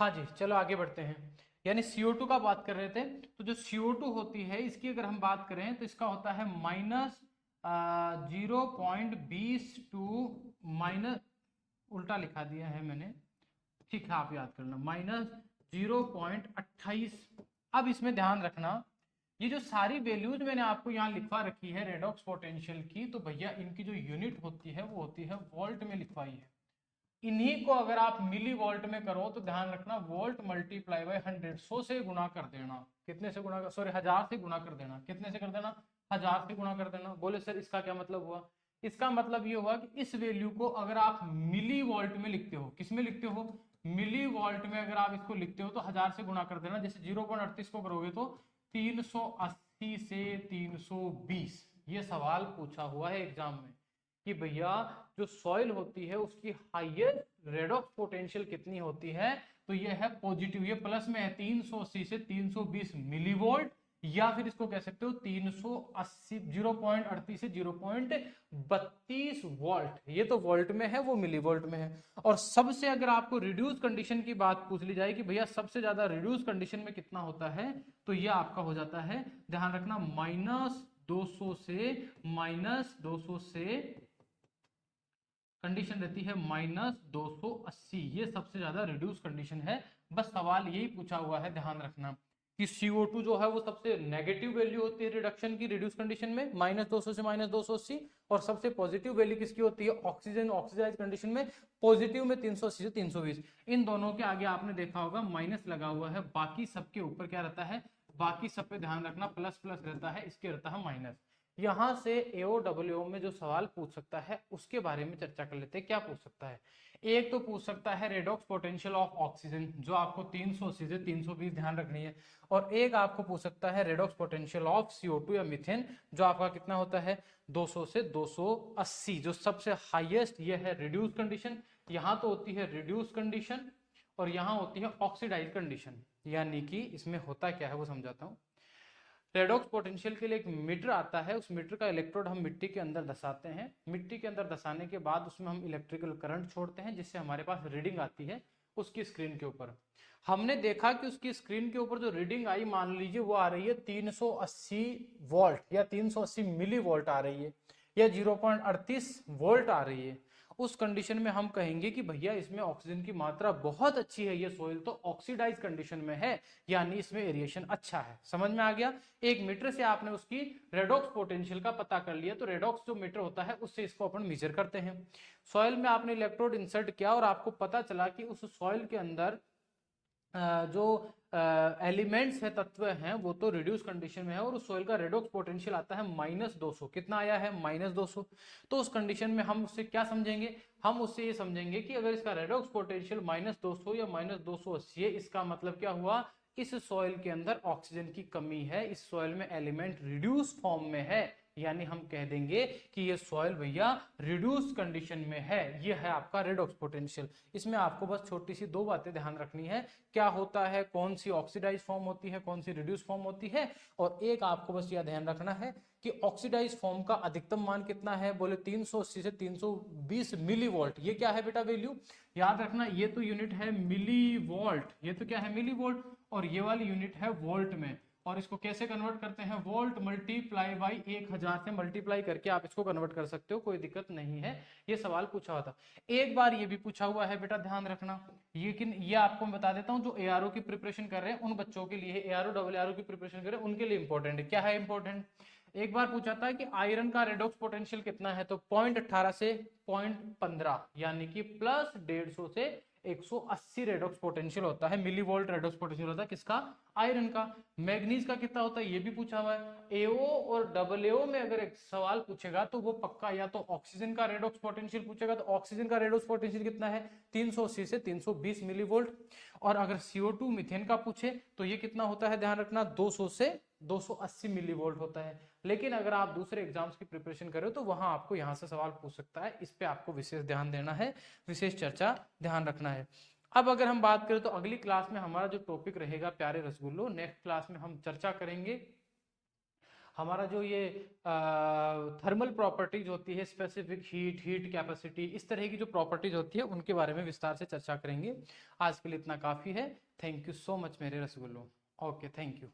हाँ जी, चलो आगे बढ़ते हैं। यानी CO2 का बात कर रहे थे, तो जो CO2 होती है इसकी अगर हम बात करें तो इसका होता है माइनस 0.20 माइनस, उल्टा लिखा दिया है मैंने, ठीक है आप याद करना, -0.28। अब इसमें ध्यान रखना, ये जो सारी वैल्यूज मैंने आपको यहाँ लिखवा रखी है रेडॉक्स पोटेंशियल की, तो भैया इनकी जो यूनिट होती है वो होती है वोल्ट में लिखवाई है। इन्हीं को अगर आप मिली वोल्ट में करो तो ध्यान रखना वोल्ट मल्टीप्लाई बाय 100, 100 से गुणा कर देना, कितने से गुणा कर, सॉरी 1000 से गुणा कर देना, कितने से कर देना, 1000 से गुणा कर देना। बोले सर इसका क्या मतलब हुआ? इसका मतलब ये हुआ कि इस वैल्यू को अगर आप मिली वोल्ट में लिखते हो, किस में लिखते हो, मिली वोल्ट में अगर आप इसको लिखते हो तो 1000 से गुणा कर देना। जैसे 0.38 को करोगे तो 380 से 320। ये सवाल पूछा हुआ है एग्जाम में कि भैया जो सॉइल होती है उसकी हाईएस्ट रेडॉक्स पोटेंशियल कितनी होती है, तो ये है पॉजिटिव, ये प्लस में है 380 से 320 मिलीवोल्ट, या फिर इसको कह सकते हो 380, 0.38 से 0.32 वोल्ट। ये तो वोल्ट में है, वो मिलीवोल्ट में है। और सबसे अगर आपको रिड्यूस कंडीशन की बात पूछ ली जाए कि भैया सबसे ज्यादा रिड्यूस कंडीशन में कितना होता है, तो ये आपका हो जाता है, ध्यान रखना, -200 से कंडीशन रहती है -280। ये सबसे ज्यादा रिड्यूस कंडीशन है। बस सवाल यही पूछा हुआ है, ध्यान रखना कि CO2 जो है वो सबसे नेगेटिव वैल्यू होती है रिडक्शन की रिड्यूस कंडीशन में, -200 से -280, और सबसे पॉजिटिव वैल्यू किसकी होती है, ऑक्सीजन ऑक्सीडाइज कंडीशन में, पॉजिटिव में 380 से 320। इन दोनों के आगे आपने देखा होगा माइनस लगा हुआ है, बाकी सबके ऊपर क्या रहता है, बाकी सब पे ध्यान रखना प्लस प्लस रहता है, इसके रहता है माइनस। यहां से AOWO में जो सवाल पूछ सकता है उसके बारे में चर्चा कर लेते हैं। क्या पूछ सकता है? एक तो पूछ सकता है रेडॉक्स पोटेंशियल ऑफ ऑक्सीजन, जो आपको 380 से 320 ध्यान रखनी है, और एक आपको पूछ सकता है रेडॉक्स पोटेंशियल ऑफ CO2 या मीथेन, जो आपका कितना होता है 200 से 280, जो सबसे हाईएस्ट ये है रिड्यूस कंडीशन। यहां तो होती है रिड्यूस कंडीशन और यहां होती है ऑक्सीडाइज कंडीशन। यानी कि इसमें होता क्या है वो समझाता हूं। रेडॉक्स पोटेंशियल के लिए एक मीटर आता है, उस मीटर का इलेक्ट्रोड हम मिट्टी के अंदर धसाते हैं, मिट्टी के अंदर धसाने के बाद उसमें हम इलेक्ट्रिकल करंट छोड़ते हैं, जिससे हमारे पास रीडिंग आती है उसकी स्क्रीन के ऊपर। हमने देखा कि उसकी स्क्रीन के ऊपर जो रीडिंग आई, मान लीजिए वो आ रही है 380 वोल्ट या 380 मिली वोल्ट आ रही है, या 0.38 वोल्ट आ रही है। उस कंडीशन में हम कहेंगे कि भैया इसमें ऑक्सीजन की मात्रा बहुत अच्छी है, ये सोइल तो ऑक्सीडाइज कंडीशन में है, यानी इसमें एरिएशन अच्छा है। समझ में आ गया? एक मीटर से आपने उसकी रेडॉक्स पोटेंशियल का पता कर लिया, तो रेडॉक्स जो मीटर होता है उससे इसको अपन मेजर करते हैं। सॉइल में आपने इलेक्ट्रोड इंसर्ट किया और आपको पता चला कि उस सॉइल के अंदर जो एलिमेंट्स है, तत्व हैं, वो तो रिड्यूस कंडीशन में है, और उस सॉइल का रेडॉक्स पोटेंशियल आता है -200। कितना आया है? -200। तो उस कंडीशन में हम उससे क्या समझेंगे? हम उससे ये समझेंगे कि अगर इसका रेडॉक्स पोटेंशियल -200 या -280 है, इसका मतलब क्या हुआ, इस सॉइल के अंदर ऑक्सीजन की कमी है, इस सॉइल में एलिमेंट रिड्यूस फॉर्म में है, यानी हम कह देंगे कि ये सॉइल भैया रिड्यूस कंडीशन में है। ये है आपका रेडॉक्स पोटेंशियल। इसमें आपको बस छोटी सी दो बातें ध्यान रखनी है, क्या होता है, कौन सी ऑक्सीडाइज फॉर्म होती है, कौन सी रिड्यूस फॉर्म होती है, और एक आपको बस यह ध्यान रखना है कि ऑक्सीडाइज फॉर्म का अधिकतम मान कितना है, बोले 380 से 320 मिली वोल्ट। ये क्या है बेटा वैल्यू, याद रखना, ये तो यूनिट है मिली वोल्ट, ये तो क्या है मिली वोल्ट, और ये वाली यूनिट है वोल्ट में। और इसको कैसे कन्वर्ट करते हैं, वोल्ट मल्टीप्लाई बाई 1000 से मल्टीप्लाई करके आप इसको कन्वर्ट कर सकते हो, कोई दिक्कत नहीं है। ये सवाल पूछा हुआ था। एक बार ये भी पूछा हुआ है बेटा, ध्यान रखना, लेकिन ये आपको मैं बता देता हूं, जो ARO की प्रिपरेशन कर रहे हैं उन बच्चों के लिए, ARO ARO की प्रिपरेशन कर रहे हैं उनके लिए इंपॉर्टेंट है। क्या है इंपॉर्टेंट? एक बार पूछा था कि आयरन का रेडॉक्स पोटेंशियल कितना है, तो 0.18 से 0.15, यानी कि +150 से 180 रेडॉक्स पोटेंशियल होता है, मिली वोल्ट रेडॉक्स पोटेंशियल होता है किसका, आयरन का। मैग्नीज का कितना होता है ये भी पूछा हुआ है। AO और AAO में अगर एक सवाल पूछेगा तो वो पक्का या तो ऑक्सीजन का रेडॉक्स पोटेंशियल पूछेगा, तो ऑक्सीजन का रेडॉक्स पोटेंशियल कितना है, 380 से 320 मिली वोल्ट। और अगर CO2 मीथेन का पूछे तो ये कितना होता है, ध्यान रखना, 200 से 280 मिली वोल्ट होता है। लेकिन अगर आप दूसरे एग्जाम्स की प्रिपरेशन करें तो वहां आपको यहां से सवाल पूछ सकता है, इस पे आपको विशेष ध्यान देना है, विशेष चर्चा ध्यान रखना है। अब अगर हम बात करें तो अगली क्लास में हमारा जो टॉपिक रहेगा प्यारे रसगुल्लो, नेक्स्ट क्लास में हम चर्चा करेंगे हमारा जो ये थर्मल प्रॉपर्टीज होती है, स्पेसिफिक हीट कैपेसिटी, इस तरह की जो प्रॉपर्टीज होती है उनके बारे में विस्तार से चर्चा करेंगे। आज के लिए इतना काफी है। थैंक यू सो मच मेरे रसगुल्लों। Okay, thank you.